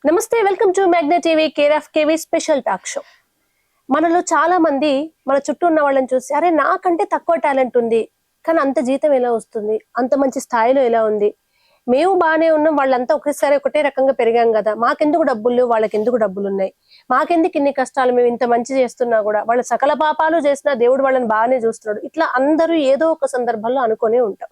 నమస్తే, welcome to Magna TV care of KV special talk show. మనలో చాలా మంది మన చుట్టూ ఉన్న వాళ్ళని చూసి అరే నాకంటే తక్కువ టాలెంట్ ఉంది కానీ అంత జీతం ఎలా వస్తుంది, అంత మంచి స్థాయిలో ఎలా ఉంది, మేము బాగానే ఉన్నాం, వాళ్ళంతా ఒకేసారి ఒకటే రకంగా పెరిగాం కదా, మాకెందుకు డబ్బులు వాళ్ళకి ఎందుకు డబ్బులు ఉన్నాయి, మాకెందుకు ఇన్ని కష్టాలు, మేము ఇంత మంచి చేస్తున్నా కూడా వాళ్ళ సకల పాపాలు చేసినా దేవుడు వాళ్ళని బాగానే చూస్తున్నాడు. ఇట్లా అందరూ ఏదో ఒక సందర్భంలో అనుకునే ఉంటాం.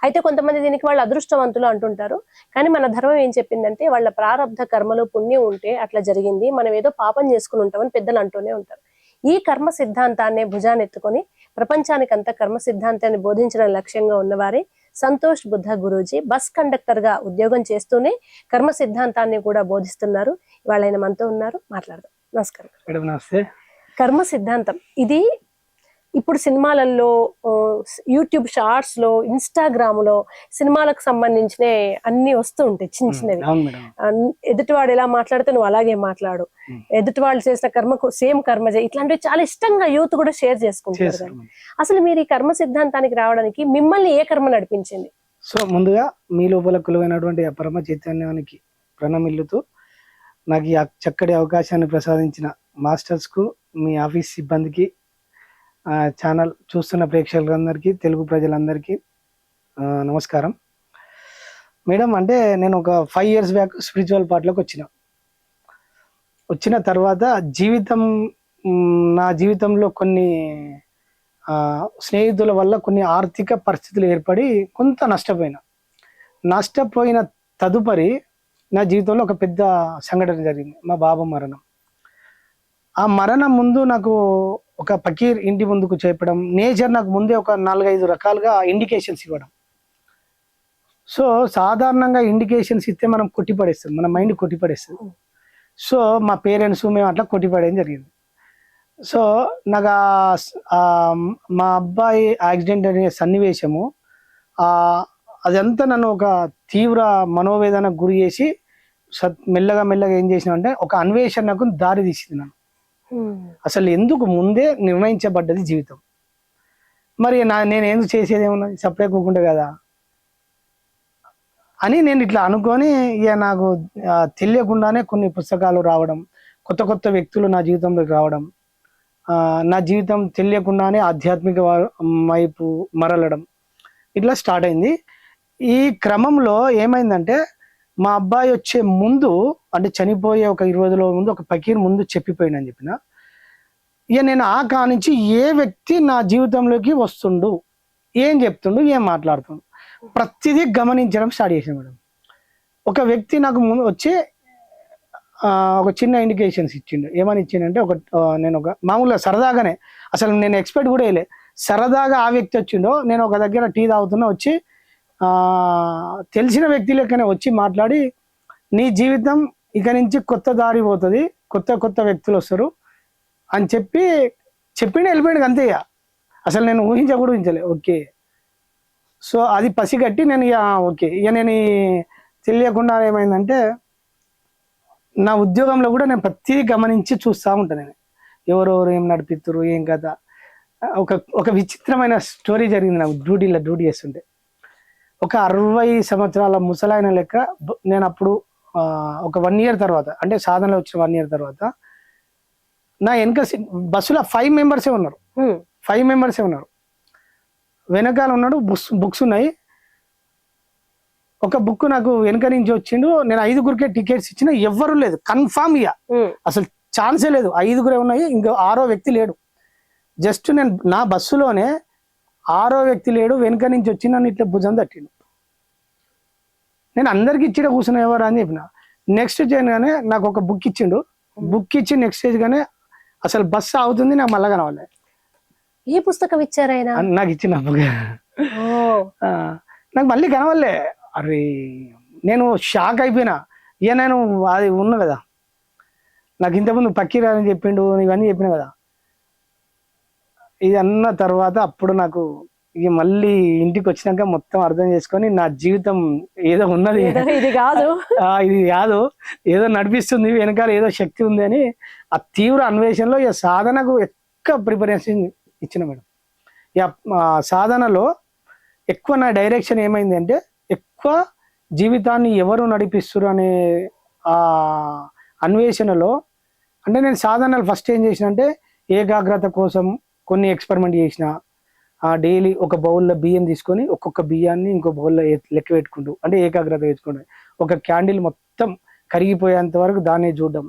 అయితే కొంతమంది దీనికి వాళ్ళు అదృష్టవంతులు అంటుంటారు. కానీ మన ధర్మం ఏం చెప్పిందంటే వాళ్ళ ప్రారంధ కర్మలో పుణ్యం ఉంటే అట్లా జరిగింది, మనం ఏదో పాపం చేసుకుని ఉంటామని పెద్దలు అంటూనే ఉంటారు. ఈ కర్మ సిద్ధాంతాన్ని భుజానెత్తుకొని ప్రపంచానికంతా కర్మ సిద్ధాంతాన్ని బోధించడం లక్ష్యంగా ఉన్నవారే సంతోష్ బుద్ధ గురూజీ. బస్ కండక్టర్ గా ఉద్యోగం చేస్తూనే కర్మ సిద్ధాంతాన్ని కూడా బోధిస్తున్నారు. ఇవాళ ఆయన మనతో ఉన్నారు, మాట్లాడదాం. నమస్కారం. నమస్తే. కర్మ సిద్ధాంతం ఇది ఇప్పుడు సినిమాలలో, యూట్యూబ్ షార్ట్స్ లో, ఇన్స్టాగ్రామ్ లో సినిమాలకు సంబంధించిన అన్ని వస్తూ ఉంటాయి చిన్న చిన్నవి. ఎదుటివాడు ఎలా మాట్లాడితే నువ్వు అలాగే మాట్లాడు, ఎదుటి వాళ్ళు చేసిన కర్మకు సేమ్ కర్మ చేయి, ఇట్లాంటివి చాలా ఇష్టంగా యూత్ కూడా షేర్ చేసుకుంటారు. కానీ అసలు మీరు ఈ కర్మ సిద్ధాంతానికి రావడానికి మిమ్మల్ని ఏ కర్మ నడిపించింది? సో ముందుగా మీ లోపల కొలువైనటువంటి పరమ చైతన్యానికి ప్రణమిల్లుతూ నాకు ఈ చక్కటి అవకాశాన్ని ప్రసాదించిన మాస్టర్స్ కు, మీ ఆఫీస్ సిబ్బందికి, ఛానల్ చూస్తున్న ప్రేక్షకులందరికీ, తెలుగు ప్రజలందరికీ నమస్కారం. మేడం, అంటే నేను ఒక 5 years బ్యాక్ స్పిరిచువల్ పార్ట్లోకి వచ్చిన తర్వాత నా జీవితంలో కొన్ని స్నేహితుల వల్ల కొన్ని ఆర్థిక పరిస్థితులు ఏర్పడి కొంత నష్టపోయిన తదుపరి నా జీవితంలో ఒక పెద్ద సంఘటన జరిగింది. మా బాబు మరణం. ఆ మరణం ముందు నాకు ఒక ఫకీర్ ఇంటి ముందుకు చెప్పడం, నేచర్ నాకు ముందే ఒక 4-5 రకాలుగా ఇండికేషన్స్ ఇవ్వడం. సో సాధారణంగా ఇండికేషన్స్ ఇస్తే మనం కొట్టిపడేస్తాం, మన మైండ్ కొట్టిపడేస్తుంది. సో మా పేరెంట్స్ మేము అట్లా కొట్టిపడేయడం జరిగింది. సో నాకు మా అబ్బాయి యాక్సిడెంట్ అనే సన్నివేశము అదంతా నన్ను ఒక తీవ్ర మనోవేదనకు గురి చేసి మెల్లగా ఏం చేసిన అంటే ఒక అన్వేషణకు దారి తీసింది నన్ను. అసలు ఎందుకు ముందే నిర్ణయించబడ్డది జీవితం, మరి నేను ఎందుకు చేసేది ఏమున్నది, సపరేట్ పోకుండా కదా అని నేను ఇట్లా అనుకొని, ఇక నాకు తెలియకుండానే కొన్ని పుస్తకాలు రావడం, కొత్త వ్యక్తులు నా జీవితంలోకి రావడం, నా జీవితం తెలియకుండానే ఆధ్యాత్మిక వైపు మరలడం, ఇట్లా స్టార్ట్ అయింది. ఈ క్రమంలో ఏమైందంటే మా అబ్బాయి వచ్చే ముందు, అంటే చనిపోయే ఒక 20 రోజుల ముందు ఒక ఫకీర్ ముందు చెప్పిపోయిందని చెప్పిన. ఇక నేను ఆ కానించి ఏ వ్యక్తి నా జీవితంలోకి వస్తుండు, ఏం చెప్తుండు, ఏం మాట్లాడుతుండు, ప్రతిదీ గమనించడం స్టార్ట్ చేసాను మేడం. ఒక వ్యక్తి నాకు ముందు వచ్చి ఒక చిన్న ఇండికేషన్స్ ఇచ్చిండు. ఏమని ఇచ్చిండంటే నేను ఒక మామూలుగా సరదాగానే, అసలు నేను ఎక్స్పెక్ట్ కూడా వేయలే, సరదాగా ఆ వ్యక్తి వచ్చిండో, నేను ఒక దగ్గర టీ తాగుతున్నా, వచ్చి తెలిసిన వ్యక్తి లెక్కనే వచ్చి మాట్లాడి, నీ జీవితం ఇక నుంచి కొత్త దారి పోతుంది, కొత్త వ్యక్తులు వస్తారు అని చెప్పిండు, వెళ్ళిపోయాడు అంతే. అసలు నేను ఊహించలే. ఓకే, సో అది పసిగట్టి నేను ఓకే, ఇక నేను తెలియకుండా ఏమైందంటే నా ఉద్యోగంలో కూడా నేను ప్రతి గమనించి చూస్తూ ఉంటాను. నేను ఎవరెవరు ఏం నడిపిస్తారు, ఏం కదా. ఒక విచిత్రమైన స్టోరీ జరిగింది నాకు డ్యూటీ చేస్తుంటే. ఒక 60 సంవత్సరాల ముసలాయన లెక్క నేను అప్పుడు ఒక 1 year తర్వాత, అంటే సాధనలో వచ్చిన 1 year తర్వాత, నా వెనక బస్సులో 5 members ఉన్నారు. 5 members ఉన్నారు. వెనకాల ఉన్నాడు, బుక్స్ ఉన్నాయి. ఒక బుక్ నాకు వెనక నుంచి వచ్చిండు. నేను 5గురికే టికెట్స్ ఇచ్చిన, ఎవ్వరు లేదు, కన్ఫామ్ ఇక అసలు ఛాన్సే లేదు, 5గురే ఉన్నాయి, ఇంకో 6వ వ్యక్తి లేడు. జస్ట్ నేను నా బస్సులోనే 6వ వ్యక్తి లేడు, వెనక నుంచి వచ్చి నన్ను ఇట్లా భుజం తట్టిండు. నేను అందరికి ఇచ్చిన కూర్చున్నా ఎవరు అని చెప్పిన. నెక్స్ట్ చేయగానే నాకు ఒక బుక్ ఇచ్చిండు. బుక్ ఇచ్చి నెక్స్ట్ స్టేజ్ గానే అసలు బస్సు అవుతుంది, నాకు మళ్ళా కనవాలి. ఏ పుస్తకం ఇచ్చారు ఆయన? నాకు ఇచ్చిన బుక్ నాకు మళ్ళీ కనవాలే. అరే నేను షాక్ అయిపోయినా. ఇక నేను అది ఉన్నా కదా, నాకు ఇంతకుముందు ఫకీర్ అని చెప్పిండు, ఇవన్నీ చెప్పిన కదా. ఇది అన్న తర్వాత అప్పుడు నాకు ఇక మళ్ళీ ఇంటికి వచ్చినాక మొత్తం అర్థం చేసుకొని, నా జీవితం ఏదో ఉన్నది, ఇది కాదు, ఏదో నడిపిస్తుంది, వెనకాల ఏదో శక్తి ఉంది అని ఆ తీవ్ర అన్వేషణలో ఇక సాధనకు ఎక్కువ ప్రిపరేషన్ ఇచ్చిన మేడం. ఇక సాధనలో ఎక్కువ నా డైరెక్షన్ ఏమైంది అంటే, ఎక్కువ జీవితాన్ని ఎవరు నడిపిస్తారు అనే ఆ అన్వేషణలో అంటే నేను సాధనలు ఫస్ట్ ఏం చేసిన అంటే ఏకాగ్రత కోసం కొన్ని ఎక్స్పెరిమెంట్ చేసిన. డైలీ ఒక బౌల్లో బియ్యం తీసుకొని ఒక్కొక్క బియ్యాన్ని ఇంకో బౌల్లో లెక్క పెట్టుకుంటూ అంటే ఏకాగ్రత పెట్టుకుంటూ ఒక క్యాండిల్ మొత్తం కరిగిపోయేంత వరకు దాన్ని చూడడం.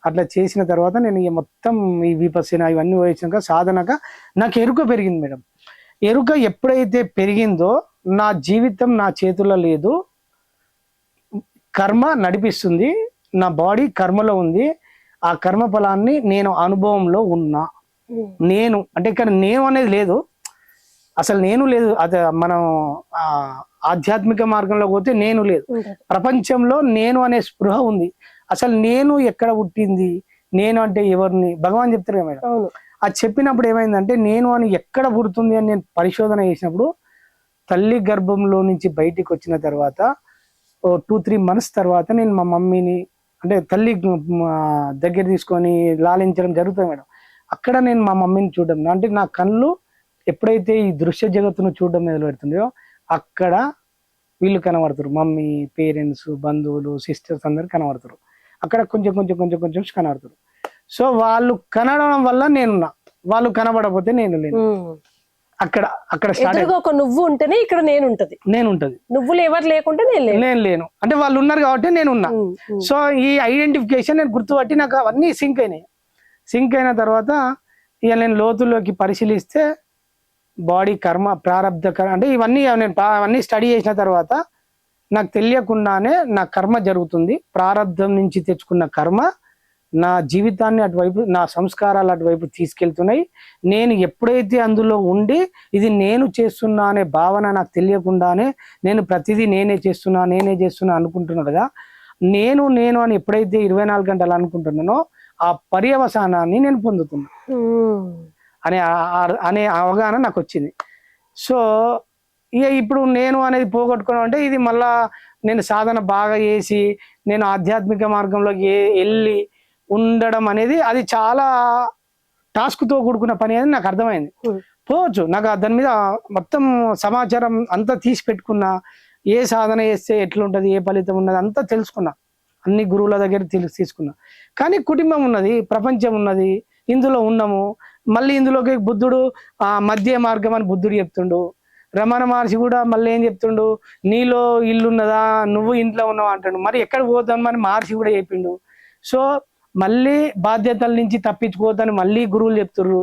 అట్లా చేసిన తర్వాత నేను ఇక మొత్తం ఈ విపස්සన ఇవన్నీ వచ్చినాక సాధనగా నాకు ఎరుక పెరిగింది మేడం. ఎరుక ఎప్పుడైతే పెరిగిందో నా జీవితం నా చేతుల్లో లేదు, కర్మ నడిపిస్తుంది, నా బాడీ కర్మలో ఉంది, ఆ కర్మ ఫలాన్ని నేను అనుభవంలో ఉన్నా. నేను అంటే ఇక్కడ నేను అనేది లేదు, అసలు నేను లేదు. అది మనం ఆధ్యాత్మిక మార్గంలో పోతే నేను లేదు, ప్రపంచంలో నేను అనే స్పృహ ఉంది. అసలు నేను ఎక్కడ పుట్టింది, నేను అంటే ఎవరిని భగవాన్ చెప్తారు కదా మేడం. అది చెప్పినప్పుడు ఏమైందంటే నేను అని ఎక్కడ పుడుతుంది అని నేను పరిశోధన చేసినప్పుడు తల్లి గర్భంలో నుంచి బయటికి వచ్చిన తర్వాత 2-3 months తర్వాత నేను మా మమ్మీని అంటే తల్లి దగ్గర తీసుకొని లాలించడం జరుగుతుంది మేడం. అక్కడ నేను మా మమ్మీని చూడడం అంటే నా కళ్ళు ఎప్పుడైతే ఈ దృశ్య జగత్తును చూడడం మొదలు పెడుతుందో అక్కడ వీళ్ళు కనబడతారు, మమ్మీ, పేరెంట్స్, బంధువులు, సిస్టర్స్ అందరు కనబడతారు. అక్కడ కొంచెం కొంచెం కొంచెం కొంచెం కనబడతారు. సో వాళ్ళు కనబడడం వల్ల నేనున్నా, వాళ్ళు కనబడకపోతే నేను లేను. అక్కడ అక్కడ ఒక నువ్వు ఉంటేనే ఇక్కడ నేను ఉంటది, నువ్వులు ఎవరు లేకుంటే నేను లేను అంటే వాళ్ళు ఉన్నారు కాబట్టి నేనున్నా. సో ఈ ఐడెంటిఫికేషన్ నేను గుర్తుపట్టి నాకు అవన్నీ సింక్ అయినాయి. సింక్ అయిన తర్వాత ఇక నేను లోతుల్లోకి పరిశీలిస్తే బాడీ కర్మ ప్రారంధ అంటే ఇవన్నీ నేను అవన్నీ స్టడీ చేసిన తర్వాత నాకు తెలియకుండానే నా కర్మ జరుగుతుంది. ప్రారంధం నుంచి తెచ్చుకున్న కర్మ నా జీవితాన్ని అటువైపు, నా సంస్కారాలు అటువైపు తీసుకెళ్తున్నాయి. నేను ఎప్పుడైతే అందులో ఉండి ఇది నేను చేస్తున్నా అనే భావన నాకు తెలియకుండానే నేను ప్రతిదీ నేనే చేస్తున్నా అనుకుంటున్నా కదా. నేను అని ఎప్పుడైతే 24 గంటలు అనుకుంటున్నానో ఆ పర్యవసానాన్ని నేను పొందుతున్నా అనే అవగాహన నాకు వచ్చింది. సో ఇక ఇప్పుడు నేను అనేది పోగొట్టుకోవడం అంటే ఇది మళ్ళా నేను సాధన బాగా చేసి నేను ఆధ్యాత్మిక మార్గంలోకి వెళ్ళి ఉండడం అనేది అది చాలా టాస్క్తో కూడుకున్న పని అనేది నాకు అర్థమైంది. పోవచ్చు నాకు దాని మీద మొత్తం సమాచారం అంతా తీసి పెట్టుకున్నా, ఏ సాధన చేస్తే ఎట్లుంటది, ఏ ఫలితం ఉన్నది అంతా తెలుసుకున్నా, అన్ని గురువుల దగ్గర తీసుకున్నా. కానీ కుటుంబం ఉన్నది, ప్రపంచం ఉన్నది, ఇందులో ఉన్నాము. మళ్ళీ ఇందులోకి బుద్ధుడు మధ్య మార్గం అని బుద్ధుడు చెప్తుండు. రమణ మహర్షి కూడా మళ్ళీ ఏం చెప్తుండు, నీలో ఇల్లు ఉన్నదా, నువ్వు ఇంట్లో ఉన్నావు అంటాడు. మరి ఎక్కడ పోతామని మహర్షి కూడా చెప్పిండు. సో మళ్ళీ బాధ్యతల నుంచి తప్పించుకోవద్దని మళ్ళీ గురువులు చెప్తుర్రు.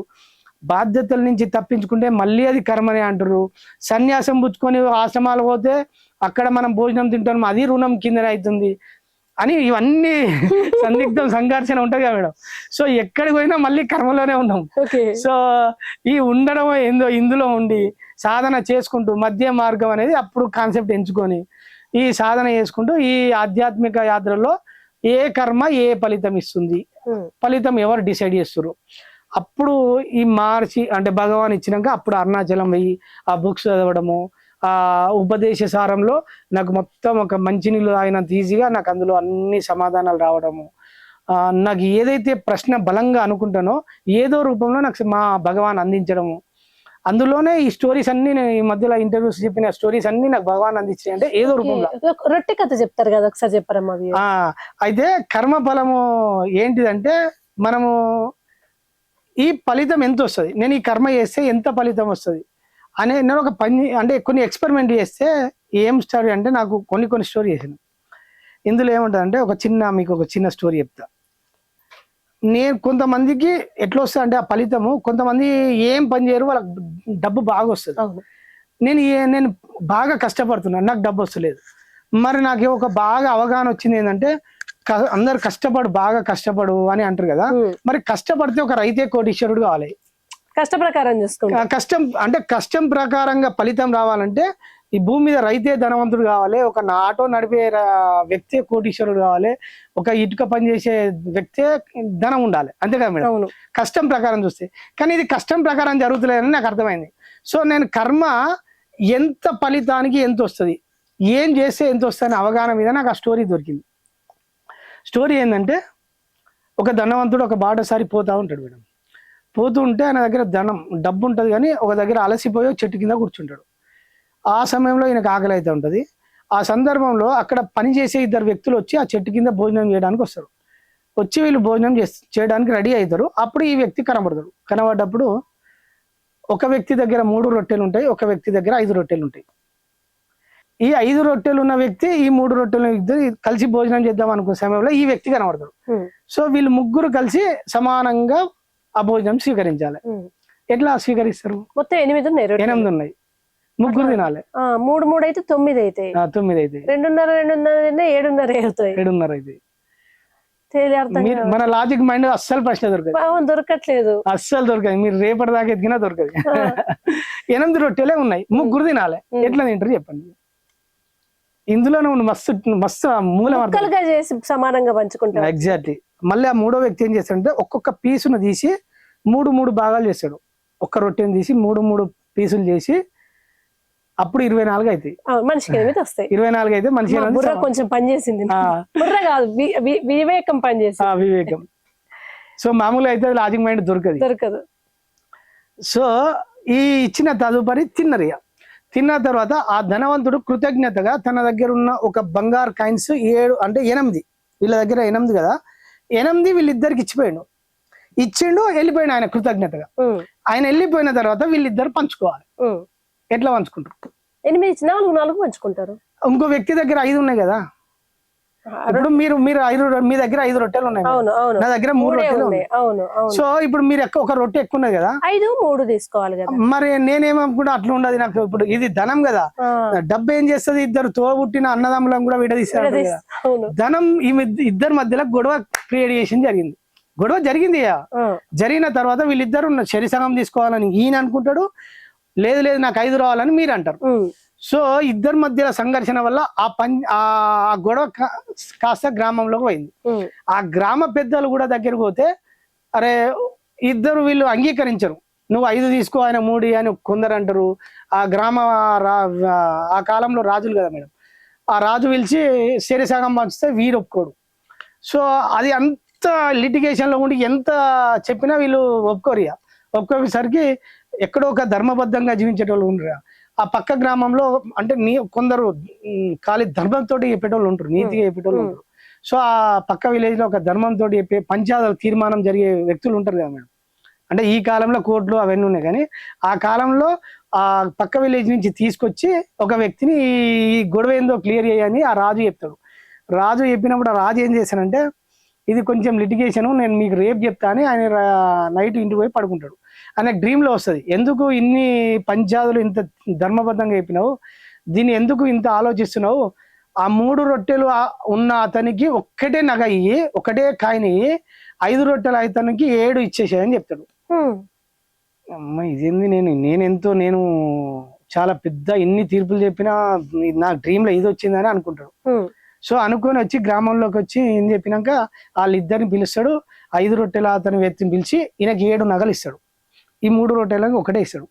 బాధ్యతల నుంచి తప్పించుకుంటే మళ్ళీ అది కర్మనే అంటారు. సన్యాసం పుచ్చుకొని ఆశ్రమాలు పోతే అక్కడ మనం భోజనం తింటాం, అది రుణం కిందనే అవుతుంది అని ఇవన్నీ సందిగ్ధం సంఘర్షణ ఉంటుంది కదా మేడం. సో ఎక్కడికి పోయినా మళ్ళీ కర్మలోనే ఉన్నాం. సో ఈ ఉండడం ఏందో ఇందులో ఉండి సాధన చేసుకుంటూ మధ్య మార్గం అనేది అప్పుడు కాన్సెప్ట్ ఎంచుకొని ఈ సాధన చేసుకుంటూ ఈ ఆధ్యాత్మిక యాత్రలో ఏ కర్మ ఏ ఫలితం ఇస్తుంది, ఫలితం ఎవరు డిసైడ్ చేస్తారు. అప్పుడు ఈ మార్చి అంటే భగవాన్ ఇచ్చినాక అప్పుడు అరుణాచలం పోయి ఆ బుక్స్ చదవడము, ఆ ఉపదేశ సారంలో నాకు మొత్తం ఒక మంచినీళ్ళు తాగినంత ఈజీగా నాకు అందులో అన్ని సమాధానాలు రావడము, నాకు ఏదైతే ప్రశ్న బలంగా అనుకుంటానో ఏదో రూపంలో నాకు మా భగవాన్ అందించడము. అందులోనే ఈ స్టోరీస్ అన్ని నేను ఈ మధ్యలో ఇంటర్వ్యూస్ చెప్పిన స్టోరీస్ అన్ని నాకు భగవాన్ అందించాయి. అంటే ఏదో రూపంలో రొట్టె కథ చెప్తారు కదా, ఒకసారి చెప్పారమ్మా. అయితే కర్మ ఫలము ఏంటిదంటే మనము ఈ ఫలితం ఎంత వస్తుంది, నేను ఈ కర్మ చేస్తే ఎంత ఫలితం వస్తుంది అనే నేను ఒక పని అంటే కొన్ని ఎక్స్పెరిమెంట్ చేస్తే ఏం స్టోరీ అంటే నాకు కొన్ని స్టోరీ చేసాను. ఇందులో ఏముంటుంది అంటే మీకు ఒక చిన్న స్టోరీ చెప్తా. నేను కొంతమందికి ఎట్లా వస్తుంది అంటే ఆ ఫలితము, కొంతమంది ఏం పని చేయరు వాళ్ళకి డబ్బు బాగా వస్తుంది. నేను బాగా కష్టపడుతున్నాను, నాకు డబ్బు వస్తలేదు. మరి నాకు ఒక బాగా అవగాహన వచ్చింది ఏంటంటే అందరు బాగా కష్టపడు అని అంటారు కదా. మరి కష్టపడితే ఒక రైతే కోటీశ్వరుడు కావాలి. కష్టం ప్రకారంగా ఫలితం రావాలంటే ఈ భూమి మీద రైతే ధనవంతుడు కావాలి, ఒక ఆటో నడిపే వ్యక్తే కోటీశ్వరుడు కావాలి, ఒక ఇటుక పనిచేసే వ్యక్తే ధనం ఉండాలి, అంతే కదా మేడం కష్టం ప్రకారం చూస్తే. కానీ ఇది కష్టం ప్రకారం జరుగుతలేదని నాకు అర్థమైంది. సో నేను కర్మ ఎంత ఫలితానికి ఎంత వస్తుంది, ఏం చేస్తే ఎంత వస్తుంది అవగాహన మీద నాకు ఆ స్టోరీ దొరికింది. స్టోరీ ఏంటంటే ఒక ధనవంతుడు ఒక బాటసారి పోతా ఉంటాడు మేడం. పోతూ ఉంటే ఆయన దగ్గర డబ్బు ఉంటుంది, కానీ ఒక దగ్గర అలసిపోయి చెట్టు కింద కూర్చుంటాడు. ఆ సమయంలో ఈయనకు ఆకలి అయితే ఉంటుంది. ఆ సందర్భంలో అక్కడ పనిచేసే ఇద్దరు వ్యక్తులు వచ్చి ఆ చెట్టు కింద భోజనం చేయడానికి వస్తారు. వచ్చి వీళ్ళు భోజనం చేయడానికి రెడీ అవుతారు. అప్పుడు ఈ వ్యక్తి కనబడతాడు. కనబడ్డప్పుడు ఒక వ్యక్తి దగ్గర 3 రొట్టెలు ఉంటాయి, ఒక వ్యక్తి దగ్గర 5 రొట్టెలు ఉంటాయి. ఈ 5 రొట్టెలు ఉన్న వ్యక్తి ఈ 3 రొట్టెలు ఇద్దరు కలిసి భోజనం చేద్దాం అనుకున్న సమయంలో ఈ వ్యక్తి కనబడతాడు. సో వీళ్ళు ముగ్గురు కలిసి సమానంగా ఆ భోజనం స్వీకరించాలి. ఎట్లా స్వీకరిస్తారు? మొత్తం 8 ఉన్నాయి, 8 ఉన్నాయి, ముగ్గురు తినాలి. 3 3 అయితే 9 అయితే 9 అయితే 2.5 2.5 7.5 అవుతాయి. 7.5 అయితే తెలియదు. మన లాజిక్ మైండ్ అస్సలు ప్రశ్న దొరకదు, దొరకట్లేదు, అస్సలు దొరకదు. మీరు రేపటి దాకా ఎదిగినా దొరకదు. 8 రొట్టెలే ఉన్నాయి, ముగ్గురు తినాలి. ఎట్లా తింటారు చెప్పండి? ఇందులోనే మస్తు మస్తు మూలం చేసి సమానంగా పంచుకుంటారు. ఎగ్జాక్ట్లీ. మళ్ళీ ఆ మూడో వ్యక్తి ఏం చేస్తాడంటే ఒక్కొక్క పీసును తీసి 3 భాగాలు చేస్తాడు. ఒక్క రొట్టెని తీసి 3 పీసులు చేసి అప్పుడు 24 అవుతాయి. మనిషికి 8 వస్తాయి. 24 అయితే మనిషి బుర్ర కొంచెం పనిచేసింది. బుర్ర కాదు, వివేకం పనిచేసింది. వివేకం. సో మామూలుగా అయితే లాజిక్ మైండ్ దొరకదు. సో ఈ ఇచ్చిన తదుపరి తిన్నరు. తిన్న తర్వాత ఆ ధనవంతుడు కృతజ్ఞతగా తన దగ్గర ఉన్న ఒక బంగారు కాయిన్స్ 7 అంటే 8, వీళ్ళ దగ్గర 8 కదా, 8 వీళ్ళిద్దరికి ఇచ్చిండు, వెళ్ళిపోయాడు ఆయన కృతజ్ఞతగా. ఆయన వెళ్ళిపోయిన తర్వాత వీళ్ళిద్దరు పంచుకోవాలి. ఎట్లా పంచుకుంటారు? 8 ఇచ్చి 4 పంచుకుంటారు. ఇంకో వ్యక్తి దగ్గర 5 ఉన్నాయి కదా. ఇప్పుడు మీరు మీ దగ్గర 5 రొట్టెలు ఉన్నాయి, నా దగ్గర 3 రొట్టెలు ఉన్నాయి. సో ఇప్పుడు మీరు ఒక రొట్టె ఎక్కువ ఉన్నది కదా, 5 3 తీసుకోవాలి కదా. మరి నేనేమనుకుంటా అట్లా ఉండదు నాకు. ఇప్పుడు ఇది ధనం కదా, డబ్బు ఏం చేస్తుంది? ఇద్దరు తోబుట్టిన అన్నదమ్ములను కూడా విడదీస్తారు కదా. ధనం ఈ ఇద్దరి మధ్యలో గొడవ క్రియేట్ చేసి జరిగింది. జరిగిన తర్వాత వీళ్ళిద్దరు శరీసంగం తీసుకోవాలని ఈయన అనుకుంటాడు, లేదు లేదు నాకు 5 రావాలని మీరు అంటారు. సో ఇద్దరి మధ్యలో సంఘర్షణ వల్ల ఆ గొడవ కాస్త గ్రామంలోకి పోయింది. ఆ గ్రామ పెద్దలు కూడా దగ్గరకు పోతే, అరే ఇద్దరు వీళ్ళు అంగీకరించరు, నువ్వు 5 తీసుకో ఆయన 3 అని కొందరు అంటారు. ఆ ఆ కాలంలో రాజులు కదా మేడం, ఆ రాజు పిలిచి శరీసంగం పంచితే వీరు ఒప్పుకోడు. సో అది అంత లిటిగేషన్ లో ఉండి ఎంత చెప్పినా వీళ్ళు ఒప్పుకోసరికి ఎక్కడో ఒక ధర్మబద్ధంగా జీవించేటోళ్ళు ఉండరు. ఆ పక్క గ్రామంలో అంటే కొందరు ఖాళీ ధర్మంతో చెప్పేటోళ్ళు ఉంటారు, నీతిగా చెప్పేటోళ్ళు ఉంటారు. సో ఆ పక్క విలేజ్ లో ఒక ధర్మంతో చెప్పే పంచాయతీ తీర్మానం జరిగే వ్యక్తులు ఉంటారు కదా మేడం. అంటే ఈ కాలంలో కోర్టులు అవన్నీ ఉన్నాయి, కానీ ఆ కాలంలో ఆ పక్క విలేజ్ నుంచి తీసుకొచ్చి ఒక వ్యక్తిని ఈ గొడవ ఏందో క్లియర్ చేయని ఆ రాజు చెప్తాడు. రాజు చెప్పినప్పుడు ఆ రాజు ఏం చేశానంటే, ఇది కొంచెం లిటిగేషన్, నేను మీకు రేపు చెప్తా అని ఆయన నైట్ ఇంటికి పోయి పడుకుంటాడు. ఆయన డ్రీమ్ లో వస్తుంది, ఎందుకు ఇన్ని పంచాదులు ఇంత ధర్మబద్ధంగా చెప్పినావు, దీన్ని ఎందుకు ఇంత ఆలోచిస్తున్నావు, ఆ 3 రొట్టెలు ఉన్న అతనికి ఒక్కటే నగ ఇయ్యి, ఒకటే కాయిన్ ఇయ్యి, 5 రొట్టెలు అతనికి 7 ఇచ్చేసాయని చెప్తాడు. అమ్మ ఇదేంది, నేను చాలా పెద్ద ఎన్ని తీర్పులు చెప్పినా నా డ్రీమ్ లో ఇది వచ్చిందని అనుకుంటాడు. సో అనుకొని వచ్చి గ్రామంలోకి వచ్చి ఏం చెప్పినాక వాళ్ళిద్దరిని పిలుస్తాడు. 5 రొట్టెల అతని వ్యక్తిని పిలిచి ఈయనకి 7 నగలు ఇస్తాడు, ఈ 3 రొట్టెలకు ఒకటే ఇస్తాడు.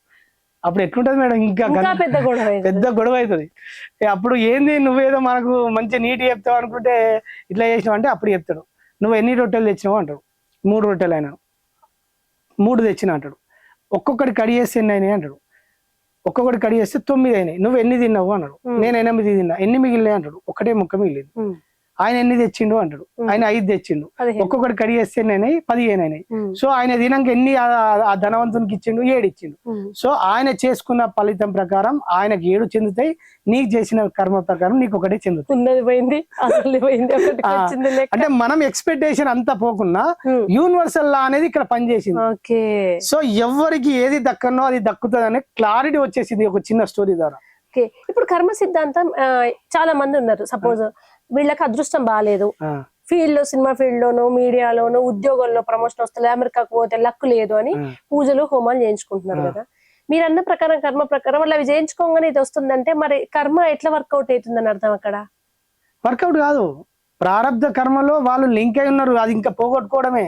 అప్పుడు ఎట్లుంటది మేడం, ఇంకా పెద్ద గొడవ అవుతుంది. అప్పుడు ఏంది, నువ్వేదో మనకు మంచి నీట్ చెప్తావు అనుకుంటే ఇట్లా చేసినావు అంటే అప్పుడు చెప్తాడు, నువ్వు ఎన్ని రొట్టెలు తెచ్చినావు అంటాడు. 3 రొట్టెలు అయినా 3 తెచ్చిన అంటాడు. ఒక్కొక్కటి కడి చేస్తే ఎన్ని అయినాయి అంటాడు. ఒక్కొక్కటి కడి చేస్తే 9 అయినాయి. నువ్వు ఎన్ని తిన్నావు అన్నాడు. నేను 8 తిన్నా. ఎన్ని మిగిలినాయి అంటాడు. ఒకటే ముక్క మిగిలింది. ఆయన ఎన్ని తెచ్చిండు అంటాడు. ఆయన 5 తెచ్చిండు. ఒక్కొక్కటి కడి చేస్తే ఎన్ని 15 అయినాయి. సో ఆయన తినాక ఎన్ని ఆ ధనవంతునికి ఇచ్చిండు, 7 ఇచ్చిండు. సో ఆయన చేసుకున్న ఫలితం ప్రకారం ఆయనకు 7 చెందుతాయి, నీకు చేసిన కర్మ ప్రకారం నీకు ఒకటే చెందుతుంది. అంటే మనం ఎక్స్పెక్టేషన్ అంతా పోకుండా యూనివర్సల్ లా అనేది ఇక్కడ పనిచేసింది. సో ఎవరికి ఏది దక్కనో అది దక్కుతుంది అనే క్లారిటీ వచ్చేసింది ఒక చిన్న స్టోరీ ద్వారా. ఇప్పుడు కర్మ సిద్ధాంతం చాలా మంది ఉన్నారు. సపోజ్ వీళ్ళకి అదృష్టం బాగాలేదు, ఫీల్డ్ లో సినిమా ఫీల్డ్ లోను, మీడియాలోను, ఉద్యోగంలో ప్రమోషన్ వస్తలేదు, అమెరికాకు పోతే లక్ లేదు అని పూజలు హోమాలు చేయించుకుంటున్నారు కదా. మీరు అన్న ప్రకారం కర్మ ప్రకారం వాళ్ళు అవి చేయించుకోగానే ఇది వస్తుందంటే మరి కర్మ ఎట్లా వర్కౌట్ అవుతుందని అర్థం? అక్కడ వర్కౌట్ కాదు, ప్రారంధ కర్మలో వాళ్ళు లింక్ అయి ఉన్నారు, అది ఇంకా పోగొట్టుకోవడమే.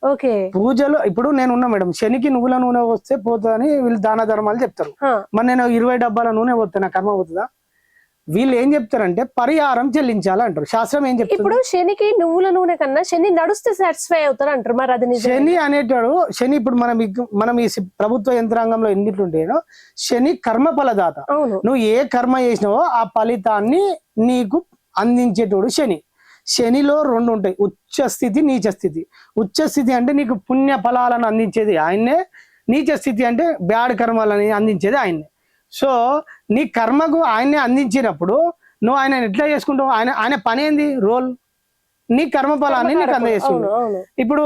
ఓకే, పూజలు ఇప్పుడు నేను ఉన్నా మేడం, శనికి నువ్వుల నూనె వస్తే పోతుందని వీళ్ళు దాన ధర్మాలు చెప్తారు. మరి నేను 20 డబ్బాల నూనె పోతే నా కర్మ పోతుందా? వీళ్ళు ఏం చెప్తారంటే పరిహారం చెల్లించాలి అంటారు. శాస్త్రం ఏం చెప్తుంది? ఇప్పుడు శనికి నువ్వుల నూనె కన్నా శని నడుస్తే సాటిస్ఫై అవుతారు అంటారు, మరి అది నిజం? శని అనేటాడు, శని ఇప్పుడు మనం ఈ ప్రభుత్వ యంత్రాంగంలో ఎన్నిట్లుంటాయో, శని కర్మ ఫలదాత. అవును. నువ్వు ఏ కర్మ చేసినావో ఆ ఫలితాన్ని నీకు అందించేటోడు శని. శనిలో రెండు ఉంటాయి, ఉచ్చ స్థితి, నీచ స్థితి. ఉచ్చ స్థితి అంటే నీకు పుణ్య ఫలాలను అందించేది ఆయన్నే, నీచ స్థితి అంటే బ్యాడ్ కర్మలని అందించేది ఆయన్నే. సో నీ కర్మకు ఆయన్నే అందించినప్పుడు నువ్వు ఆయన ఎట్లా చేసుకుంటావు? ఆయన పని ఏంది? రోల్. నీ కర్మ ఫలాన్ని నీకు అందజేస్తున్నావు. ఇప్పుడు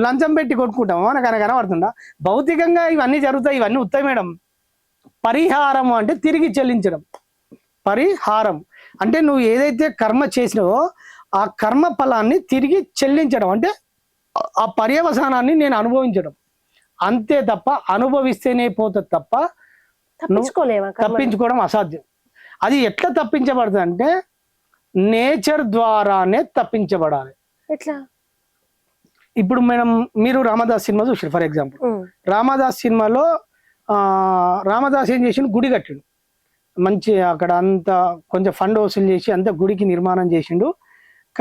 లంచం పెట్టి కొట్టుకుంటాము, నాకు ఆయన కనబడుతుందా? భౌతికంగా ఇవన్నీ జరుగుతాయి, ఇవన్నీ ఉత్తమ మేడం. పరిహారం అంటే తిరిగి చెల్లించడం. పరిహారం అంటే నువ్వు ఏదైతే కర్మ చేసినావో ఆ కర్మ ఫలాన్ని తిరిగి చెల్లించడం, అంటే ఆ పర్యవసానాన్ని నేను అనుభవించడం అంతే తప్ప, అనుభవిస్తేనే పోతుంది తప్ప తప్పించుకోవడం అసాధ్యం. అది ఎట్లా తప్పించబడుతుంది అంటే నేచర్ ద్వారానే తప్పించబడాలి. ఎట్లా? ఇప్పుడు మీరు రామదాస్ సినిమా చూసారు ఫర్ ఎగ్జాంపుల్. రామదాస్ సినిమాలో రామదాస్ ఏం చేసిండు? గుడి కట్టిండు, మంచి అక్కడ అంతా కొంచెం ఫండ్ వసూలు చేసి అంత గుడికి నిర్మాణం చేసిండు.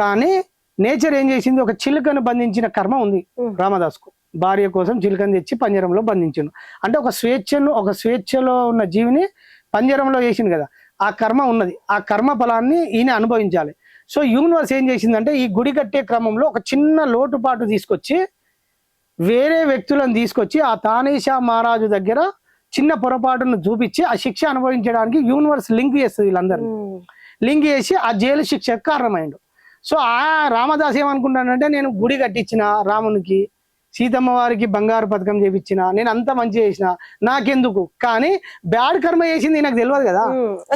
కానీ నేచర్ ఏం చేసింది? ఒక చిలుకను బంధించిన కర్మ ఉంది రామదాస్కు. భార్య కోసం చిలుకను తెచ్చి పంజరంలో బంధించిండు. అంటే ఒక స్వేచ్ఛలో ఉన్న జీవిని పంజరంలో వేసిండు కదా, ఆ కర్మ ఉన్నది. ఆ కర్మ ఫలాన్ని ఈయన అనుభవించాలి. సో యూనివర్స్ ఏం చేసిందంటే ఈ గుడి కట్టే క్రమంలో ఒక చిన్న లోటుపాటు తీసుకొచ్చి వేరే వ్యక్తులను తీసుకొచ్చి ఆ తానేషా మహారాజు దగ్గర చిన్న పొరపాటును చూపించి ఆ శిక్ష అనుభవించడానికి యూనివర్స్ లింక్ చేస్తుంది. వీళ్ళందరూ లింక్ చేసి ఆ జైలు శిక్షకు కారణమైండు. సో ఆ రామదాస్ ఏమనుకుంటానంటే నేను గుడి కట్టించిన రామునికి, సీతమ్మ వారికి బంగారు పథకం చేపించిన, నేను అంత మంచి చేసిన, నాకెందుకు? కానీ బ్యాడ్ కర్మ చేసింది నాకు తెలియదు కదా.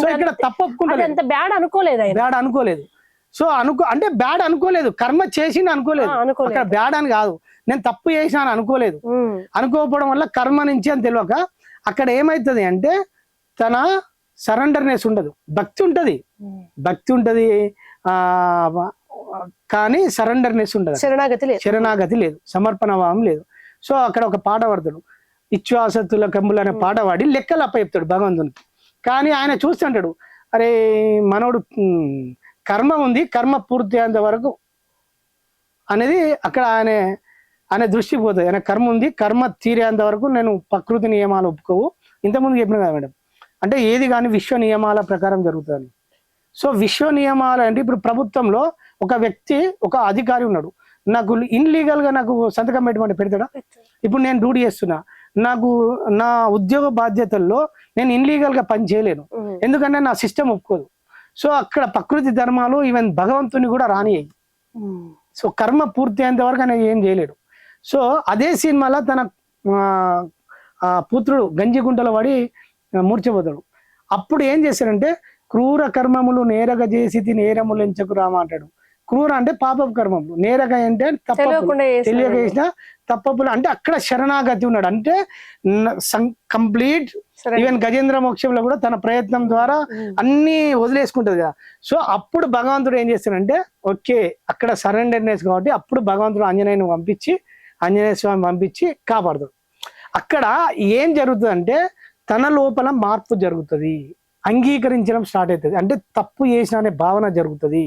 సో ఇక్కడ తప్పకుండా బ్యాడ్ అనుకోలేదు. సో అంటే బ్యాడ్ అనుకోలేదు, కర్మ చేసింది అనుకోలేదు. అక్కడ బ్యాడ్ అని కాదు, నేను తప్పు చేసిన అని అనుకోలేదు. అనుకోకపోవడం వల్ల కర్మ నుంచి అని తెలియక అక్కడ ఏమైతుంది అంటే తన సరెండర్నెస్ ఉండదు. భక్తి ఉంటది కానీ సరెండర్నెస్ ఉండదు, శరణాగతి లేదు, సమర్పణ భావం లేదు. సో అక్కడ ఒక పాట పాడతాడు, ఇచ్ఛాసతుల కమ్ములు అనే పాట పాడి లెక్కలు అప్పచెప్తాడు భగవంతునికి. కానీ ఆయన చూస్తుంటాడు, అరే మనోడు కర్మ ఉంది, కర్మ పూర్తి అయ్యేంత వరకు అనేది అక్కడ ఆయన దృష్టి పోతుంది. ఆయన కర్మ ఉంది, కర్మ తీరేంత వరకు నేను ప్రకృతి నియమాలు ఒప్పుకోవు. ఇంతకుముందు చెప్పిన కదా మేడం, అంటే ఏది కానీ విశ్వ నియమాల ప్రకారం జరుగుతుంది. సో విశ్వ నియమాలు అంటే ఇప్పుడు ప్రభుత్వంలో ఒక వ్యక్తి, ఒక అధికారి ఉన్నాడు, నాకు ఇన్లీగల్ గా నాకు సంతకం పెట్టమంటే పెడతాడా? ఇప్పుడు నేను డ్యూటీ చేస్తున్నా, నాకు నా ఉద్యోగ బాధ్యతల్లో నేను ఇన్లీగల్ గా పని చేయలేను, ఎందుకంటే నా సిస్టమ్ ఒప్పుకోదు. సో అక్కడ ప్రకృతి ధర్మాలు ఈవెన్ భగవంతుని కూడా రానియ్యాయి. సో కర్మ పూర్తి అయ్యేంత వరకు ఆయన ఏం చేయలేడు. సో అదే సినిమాలో తన పుత్రుడు గంజిగుంటలో పడి మూర్చపోతాడు. అప్పుడు ఏం చేశాడంటే క్రూర కర్మములు నేరగ చేసి నేరములు ఎంచకు రామ అంటాడు. క్రూర అంటే పాపపు కర్మములు, నేరగ అంటే తెలియక చేసిన తప్పపులు. అంటే అక్కడ శరణాగతి ఉన్నాడు, అంటే కంప్లీట్. ఈవెన్ గజేంద్ర మోక్షంలో కూడా తన ప్రయత్నం ద్వారా అన్ని వదిలేసుకుంటది కదా. సో అప్పుడు భగవంతుడు ఏం చేస్తాడంటే ఓకే అక్కడ సరెండర్నెస్ కాబట్టి అప్పుడు భగవంతుడు ఆంజనేయ స్వామి పంపించి కాపాడుతాడు. అక్కడ ఏం జరుగుతుంది అంటే తన లోపల మార్పు జరుగుతుంది, అంగీకరించడం స్టార్ట్ అవుతుంది. అంటే తప్పు చేసిన అనే భావన జరుగుతుంది.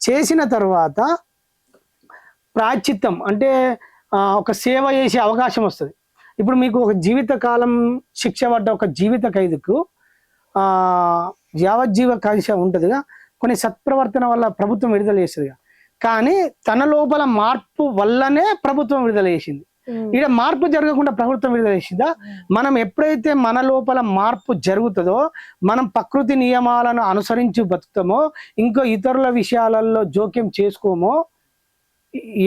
చేసిన తర్వాత ప్రాయశ్చిత్తం అంటే ఒక సేవ చేసే అవకాశం వస్తుంది. ఇప్పుడు మీకు ఒక జీవితకాలం శిక్ష పడ్డ ఒక జీవిత ఖైదుకు యావజ్జీవ కాశ ఉంటుందిగా, కొన్ని సత్ప్రవర్తన వల్ల ప్రభుత్వం విడుదల చేస్తుందిగా. కానీ తన లోపల మార్పు వల్లనే ప్రభుత్వం విడుదల చేసింది. ఇక్కడ మార్పు జరగకుండా ప్రభుత్వం విడుదల చేసిందా? మనం ఎప్పుడైతే మన లోపల మార్పు జరుగుతుందో, మనం ప్రకృతి నియమాలను అనుసరించి బతుకుతామో, ఇంకో ఇతరుల విషయాలలో జోక్యం చేసుకోమో,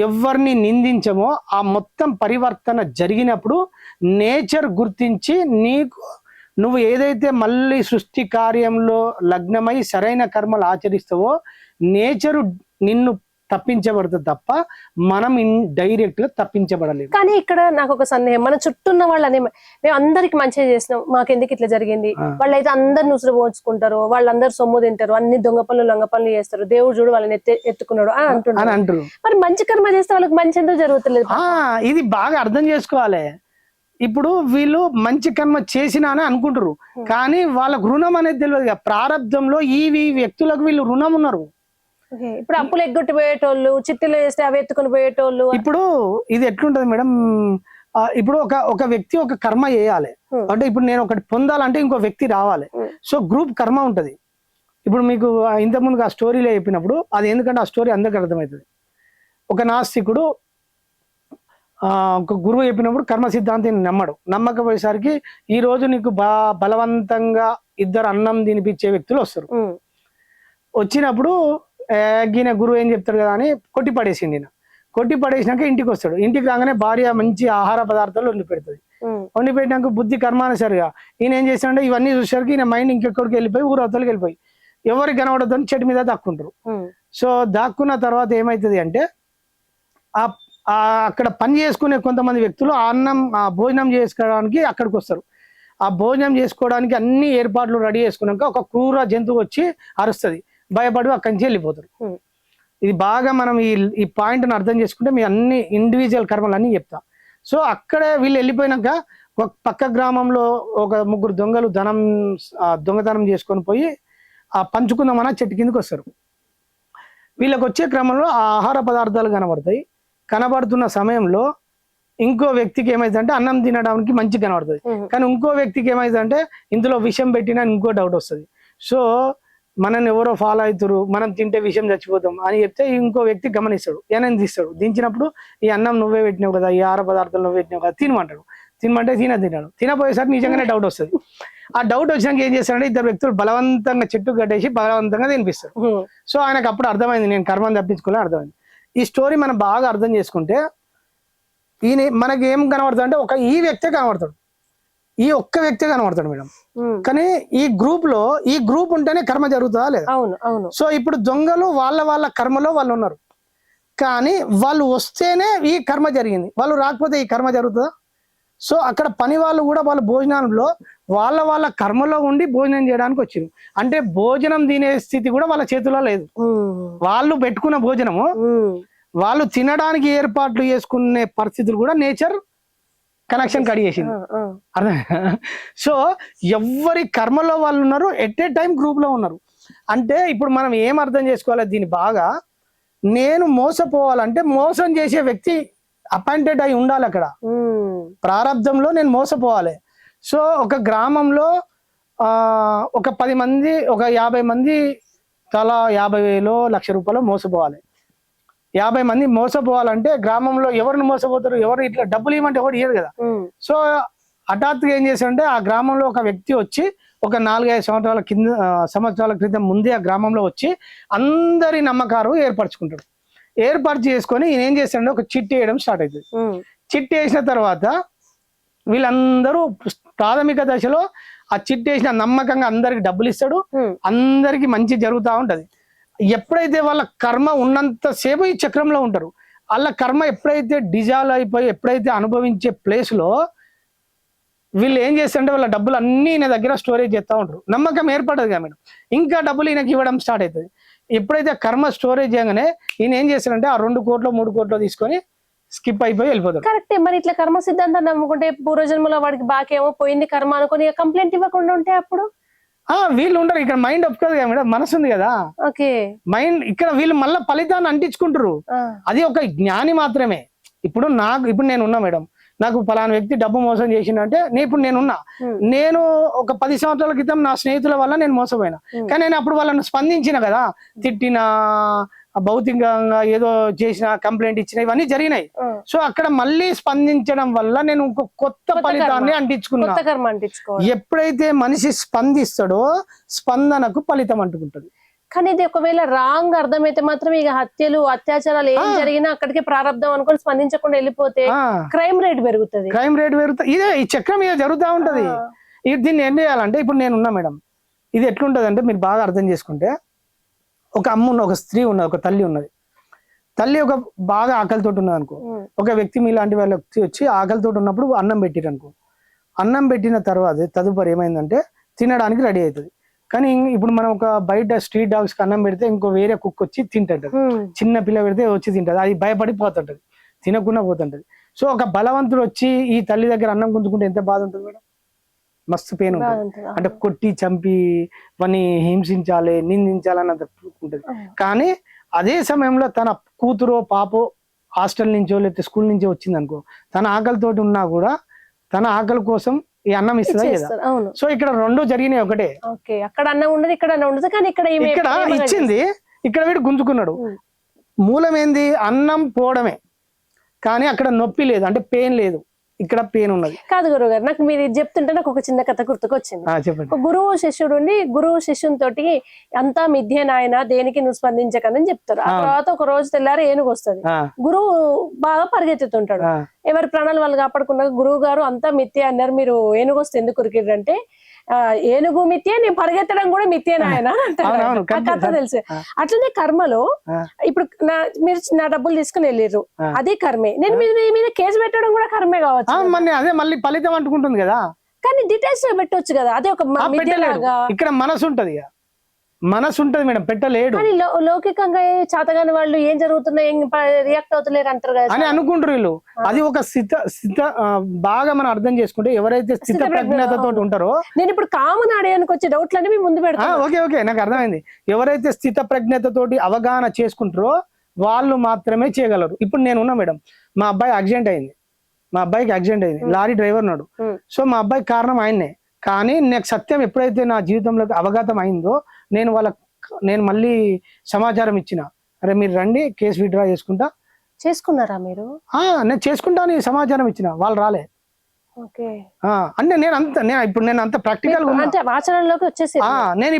ఎవరిని నిందించమో, ఆ మొత్తం పరివర్తన జరిగినప్పుడు నేచర్ గుర్తించి నువ్వు ఏదైతే మళ్ళీ సృష్టి కార్యంలో లగ్నమై సరైన కర్మలు ఆచరిస్తావో నేచరు నిన్ను తప్పించబడుతుంది తప్ప మనం డైరెక్ట్ గా తప్పించబడలేదు. కానీ ఇక్కడ నాకు ఒక సందేహం, మన చుట్టూ ఉన్న వాళ్ళని మేము అందరికి మంచిగా చేసినాం, మాకెందుకు ఇట్లా జరిగింది? వాళ్ళైతే అందరిని ఉసురు పోల్చుకుంటారు, వాళ్ళందరూ సొమ్ము తింటారు, అన్ని దొంగ పనులు లొంగ పనులు చేస్తారు, దేవుడు చూడు వాళ్ళని ఎత్తుకున్నాడు అని అంటున్నారు. మరి మంచి కర్మ చేస్తే వాళ్ళకి మంచి ఎందుకు జరుగుతలేదు? ఇది బాగా అర్థం చేసుకోవాలి. ఇప్పుడు వీళ్ళు మంచి కర్మ చేసినా అని అనుకుంటారు, కానీ వాళ్ళకు రుణం అనేది తెలియదు కదా. ప్రారంధంలో ఈ వ్యక్తులకు వీళ్ళు రుణం ఉన్నారు. ఇప్పుడు అప్పులు ఎగ్గొట్టి పోయేటోళ్ళు, చిట్టీలు వేస్తే అవి ఎత్తుకొని పోయేటోళ్ళు. ఇప్పుడు ఇది ఎట్లుంటది మేడం, ఇప్పుడు ఒక వ్యక్తి ఒక కర్మ చేయాలి అంటే, ఇప్పుడు నేను ఒకటి పొందాలంటే ఇంకో వ్యక్తి రావాలి. సో గ్రూప్ కర్మ ఉంటది. ఇప్పుడు మీకు ఇంతకుముందు ఆ స్టోరీలో చెప్పినప్పుడు అది ఎందుకంటే ఆ స్టోరీ అందరికి అర్థమవుతుంది. ఒక నాస్తికుడు ఒక గురువు చెప్పినప్పుడు కర్మ సిద్ధాంతాన్ని నమ్మకపోయేసరికి ఈ రోజు నీకు బలవంతంగా ఇద్దరు అన్నం తినిపించే వ్యక్తులు వస్తారు. వచ్చినప్పుడు ఈయన గురువు ఏం చెప్తారు కదా అని కొట్టి పడేసింది. కొట్టి పడేసినాక ఇంటికి వస్తాడు. ఇంటికి రాగానే భార్య మంచి ఆహార పదార్థాలు వండి పెడుతుంది. వండి పెట్టినాక బుద్ధి కర్మానుసరిగా ఈయన ఏం చేస్తాడంటే ఇవన్నీ చూసేసరికి ఈయన మైండ్ ఇంకెక్కడికి వెళ్ళిపోయి ఊరవతలకి వెళ్ళిపోయి ఎవరికి కనబడద్దని చెట్టు మీద దాక్కుంటారు. సో దాక్కున్న తర్వాత ఏమవుతుంది అంటే అక్కడ పని చేసుకునే కొంతమంది వ్యక్తులు భోజనం చేసుకోవడానికి అక్కడికి వస్తారు. ఆ భోజనం చేసుకోవడానికి అన్ని ఏర్పాట్లు రెడీ చేసుకున్నాక ఒక క్రూర జంతువు వచ్చి అరుస్తుంది, భయపడి అక్కడి నుంచి వెళ్ళిపోతారు. ఇది బాగా మనం ఈ పాయింట్ని అర్థం చేసుకుంటే మీ అన్ని ఇండివిజువల్ కర్మలు అన్నీ చెప్తా. సో అక్కడే వీళ్ళు వెళ్ళిపోయినాక ఒక పక్క గ్రామంలో ఒక ముగ్గురు దొంగలు దొంగతనం చేసుకొని పోయి పంచుకుందామని చెట్టు కిందకి వస్తారు. వీళ్ళకి వచ్చే క్రమంలో ఆ ఆహార పదార్థాలు కనబడతాయి. కనబడుతున్న సమయంలో ఇంకో వ్యక్తికి ఏమైందంటే అన్నం తినడానికి మంచి కనబడుతుంది, కానీ ఇంకో వ్యక్తికి ఏమైందంటే ఇందులో విషం పెట్టినా ఇంకో డౌట్ వస్తుంది. సో మనల్ని ఎవరో ఫాలో అవుతారు, మనం తింటే విషయం చచ్చిపోతాం అని చెప్తే ఇంకో వ్యక్తి గమనిస్తాడు, ఏనని తీస్తాడు. దించినప్పుడు ఈ అన్నం నువ్వే పెట్టినావు కదా, ఈ ఆహార పదార్థాలు నువ్వే పెట్టినావు కదా, తినమంటాడు. తినమంటే తినడు. తినపోయేసరికి నిజంగానే డౌట్ వస్తుంది. ఆ డౌట్ వచ్చినాక ఏం చేస్తాడంటే ఇద్దరు వ్యక్తులు బలవంతంగా చెట్టు కట్టేసి బలవంతంగా తినిపిస్తారు. సో ఆయనకు అప్పుడు అర్థమైంది నేను కర్మని తప్పించుకోవాలని అర్థమైంది. ఈ స్టోరీ మనం బాగా అర్థం చేసుకుంటే ఈయన మనకి ఏం కనబడుతుంది అంటే ఈ వ్యక్తే కనబడతాడు, ఈ ఒక్క వ్యక్తే కనబడతాడు మేడం. కానీ ఈ గ్రూప్ ఉంటేనే కర్మ జరుగుతుందా లేదా? సో ఇప్పుడు దొంగలు వాళ్ళ కర్మలో వాళ్ళు ఉన్నారు, కానీ వాళ్ళు వస్తేనే ఈ కర్మ జరిగింది, వాళ్ళు రాకపోతే ఈ కర్మ జరుగుతుందా? సో అక్కడ పని వాళ్ళు కూడా వాళ్ళ భోజనంలో వాళ్ళ కర్మలో ఉండి భోజనం చేయడానికి వచ్చింది. అంటే భోజనం తినే స్థితి కూడా వాళ్ళ చేతిలో లేదు. వాళ్ళు పెట్టుకున్న భోజనము వాళ్ళు తినడానికి ఏర్పాట్లు చేసుకునే పరిస్థితులు కూడా నేచర్ కనెక్షన్ కడిగేసింది. అర్థం? సో ఎవరి కర్మలో వాళ్ళు ఉన్నారు, ఎట్ ఏ టైం గ్రూప్ లో ఉన్నారు. అంటే ఇప్పుడు మనం ఏం అర్థం చేసుకోవాలి దీన్ని బాగా, నేను మోసపోవాలంటే మోసం చేసే వ్యక్తి అపాయింటెడ్ అయి ఉండాలి. అక్కడ ప్రారంధంలో నేను మోసపోవాలి. సో ఒక గ్రామంలో ఒక 10 మంది, ఒక 50 మంది తలా 50,000 1,00,000 మోసపోవాలి. 50 మంది మోసపోవాలంటే గ్రామంలో ఎవరిని మోసపోతారు? ఎవరు ఇట్లా డబ్బులు ఇవ్వమంటే ఎవరు ఇయ్యరు కదా. సో హఠాత్తుగా ఏం చేశారంటే ఆ గ్రామంలో ఒక వ్యక్తి వచ్చి ఒక 4-5 సంవత్సరాల క్రితం ముందే ఆ గ్రామంలో వచ్చి అందరి నమ్మకాలు ఏర్పరచుకుంటాడు. ఏర్పాటు చేసుకొని ఈయన ఏం చేస్తాడంటే ఒక చిట్టి వేయడం స్టార్ట్ అవుతుంది. చిట్టి వేసిన తర్వాత వీళ్ళందరూ ప్రాథమిక దశలో ఆ చిట్టి వేసిన నమ్మకంగా అందరికి డబ్బులు ఇస్తాడు, అందరికి మంచి జరుగుతూ ఉంటది. ఎప్పుడైతే వాళ్ళ కర్మ ఉన్నంతసేపు ఈ చక్రంలో ఉంటారు, వాళ్ళ కర్మ ఎప్పుడైతే డిజాల్వ్ అయిపోయి ఎప్పుడైతే అనుభవించే ప్లేస్ లో వీళ్ళు ఏం చేస్తారంటే వాళ్ళ డబ్బులు అన్ని ఈయన దగ్గర స్టోరేజ్ చేస్తూ ఉంటారు. నమ్మకం ఏర్పడదు కదా మేడం, ఇంకా డబ్బులు ఈయనకి ఇవ్వడం స్టార్ట్ అవుతుంది. ఎప్పుడైతే కర్మ స్టోరేజ్ చేయగానే ఈయన ఏం చేస్తారంటే ఆ 2 కోట్లు 3 కోట్లు తీసుకొని స్కిప్ అయిపోయి వెళ్ళిపోతారు. కరెక్టే. మరి ఇట్లా కర్మ సిద్ధాంతం నమ్ముకుంటే పూర్వజన్మలో వాడికి బాకేమో పోయింది కర్మ అనుకుని కంప్లైంట్ ఇవ్వకుండా ఉంటే అప్పుడు వీళ్ళు ఉంటారు. ఇక్కడ మైండ్ ఒప్పుకోదు కదా మేడం, మనసు ఉంది కదా. ఓకే, మైండ్ ఇక్కడ వీళ్ళు మళ్ళీ ఫలితాన్ని అంటించుకుంటారు. అది ఒక జ్ఞాని మాత్రమే. ఇప్పుడు నేను ఉన్నా మేడం, నాకు పలానా వ్యక్తి డబ్బు మోసం చేసిందంటే నేను ఒక 10 సంవత్సరాల క్రితం నా స్నేహితుల వల్ల నేను మోసపోయినా, కానీ నేను అప్పుడు వాళ్ళని స్పందించిన కదా, తిట్టిన, భౌతికంగా ఏదో చేసిన, కంప్లైంట్ ఇచ్చిన, ఇవన్నీ జరిగినాయి. సో అక్కడ మళ్ళీ స్పందించడం వల్ల నేను ఒక కొత్త ఫలితాన్ని అంటించుకున్నా. ఎప్పుడైతే మనిషి స్పందిస్తాడో స్పందనకు ఫలితం అంటుకుంటది. కానీ ఇది ఒకవేళ రాంగ్ అర్థమైతే మాత్రం ఇక హత్యలు అత్యాచారాలు ఏం జరిగినా అక్కడికి ప్రారంభం అనుకుని స్పందించకుండా వెళ్ళిపోతే క్రైమ్ రేట్ పెరుగుతుంది. ఇదే ఈ చక్రం మీద జరుగుతూ ఉంటది. దీన్ని ఏం చేయాలంటే ఇప్పుడు నేనున్నా మేడం, ఇది ఎట్లుంటది అంటే మీరు బాగా అర్థం చేసుకుంటే ఒక ఒక స్త్రీ ఉన్నది, ఒక తల్లి ఉన్నది. తల్లి ఒక బాగా ఆకలితో ఉన్నది అనుకో, ఒక వ్యక్తి మీలాంటి వాళ్ళ వ్యక్తి వచ్చి ఆకలితో ఉన్నప్పుడు అన్నం పెట్టిరు అనుకో, అన్నం పెట్టిన తర్వాత తదుపరి ఏమైందంటే తినడానికి రెడీ అవుతుంది. కానీ ఇప్పుడు మనం ఒక బయట స్ట్రీట్ డాగ్స్ కి అన్నం పెడితే ఇంకో వేరే కుక్ వచ్చి తింటుంటది, చిన్న పిల్ల పెడితే వచ్చి తింటది, అది భయపడి పోతుంటది, తినకుండా పోతుంటది. సో ఒక బలవంతుడు వచ్చి ఈ తల్లి దగ్గర అన్నం గుంజుకుంటే ఎంత బాధ ఉంటుంది మేడం, మస్తు పెయిన్ ఉంటుంది. బాగుంటుంది. అంటే కొట్టి చంపి వాని హింసించాలి నిందించాలన్నంత ఉంటుంది. కానీ అదే సమయంలో తన కూతురో పాపో హాస్టల్ నుంచో లేకపోతే స్కూల్ నుంచో వచ్చింది అనుకో, తన ఆకలితోటి ఉన్నా కూడా తన ఆకలి కోసం ఈ అన్నం ఇస్తుందా లేదా? చేస్తారు. అవును. సో ఇక్కడ రెండు జరిగినాయి ఒకటే. ఓకే, అక్కడ అన్నం ఉండదు, ఇక్కడ అన్నం ఉండదు, కానీ ఇక్కడ ఈమె ఇక్కడ ప్రేమగా ఇచ్చింది, ఇక్కడ వీడు గుంజుకున్నాడు. ఉమ్. మూలం ఏంది? అన్నం పోవడమే. కానీ అక్కడ నొప్పి లేదు, అంటే పెయిన్ లేదు, ఇక్కడ పెయిన్ ఉన్నది. కాదు గురువు గారు, నాకు మీరు ఇది చెప్తుంటే నాకు ఒక చిన్న కథ గుర్తుకొచ్చింది. చెప్పండి. ఒక గురువు శిష్యుడు ఉండి గురువు శిష్యుని తోటి అంతా మిథ్య నాయన, దేనికి నువ్వు స్పందించకని చెప్తారు. ఆ తర్వాత ఒక రోజు తెల్లారి ఏనుగు వస్తుంది. గురువు బాగా పరిగెత్తుతుంటాడు. ఎవరి ప్రాణాలు వాళ్ళు కాపాడుకున్నాక గురువు గారు అంతా మిథ్య అన్నారు, మీరు ఏనుగు వస్తే ఎందుకు ఉరికిర్రంటే ఏనుగు మిథ్య, నేను పరిగెత్తడం కూడా మిథ్య నాయన అంటారు. ఆ కథ తెలుసు. అట్లనే కర్మలో ఇప్పుడు మీరు నా డబ్బులు తీసుకుని వెళ్ళిర్రు, అది కర్మే. నేను మీ మీద కేసు పెట్టడం కూడా కర్మే కావచ్చు. అదే మళ్ళీ ఫలితం అంటుకుంటుంది కదా. కానీ డీటెయిల్స్ పెట్టొచ్చు కదా, అదే ఒక మిథ్యలాగా. ఇక్కడ మనసు ఉంటది, మనసు ఉంటది మేడం, పెట్టలేడు. కానీ లౌకికంగా చాతగాని వాళ్ళు ఏం జరుగుతున్నాయి రియాక్ట్ అవుతలేరు అంటారు కదా అని అనుకుంటారు వీళ్ళు. అది ఒక బాగా మనం అర్థం చేసుకుంటే ఎవరైతే స్థిత ప్రజ్ఞతతో ఉంటారో, నేను ఇప్పుడు కామన్ ఆడియానికి వచ్చే డౌట్లన్నీ మీ ముందు పెడతా. ఓకే నాకు అర్థమైంది. ఎవరైతే స్థిత ప్రజ్ఞతతోటి అవగాహన చేసుకుంటారో వాళ్ళు మాత్రమే చేయగలరు. ఇప్పుడు నేను ఉన్నా మేడం, మా అబ్బాయి యాక్సిడెంట్ అయింది, మా అబ్బాయికి యాక్సిడెంట్ అయింది, లారీ డ్రైవర్ ఉన్నాడు. సో మా అబ్బాయికి కారణం ఆయన్నే. కానీ నాకు సత్యం ఎప్పుడైతే నా జీవితంలోకి అవగతం అయిందో, నేను మళ్ళీ సమాచారం ఇచ్చిన, అరే మీరు రండి కేసు విత్డ్రా చేసుకున్నారా మీరు? నేను చేసుకుంటా అని సమాచారం ఇచ్చిన, వాళ్ళు రాలే. అంటే నేను అంత ప్రాక్టికల్ ఆచరణలోకి వచ్చేసి నేను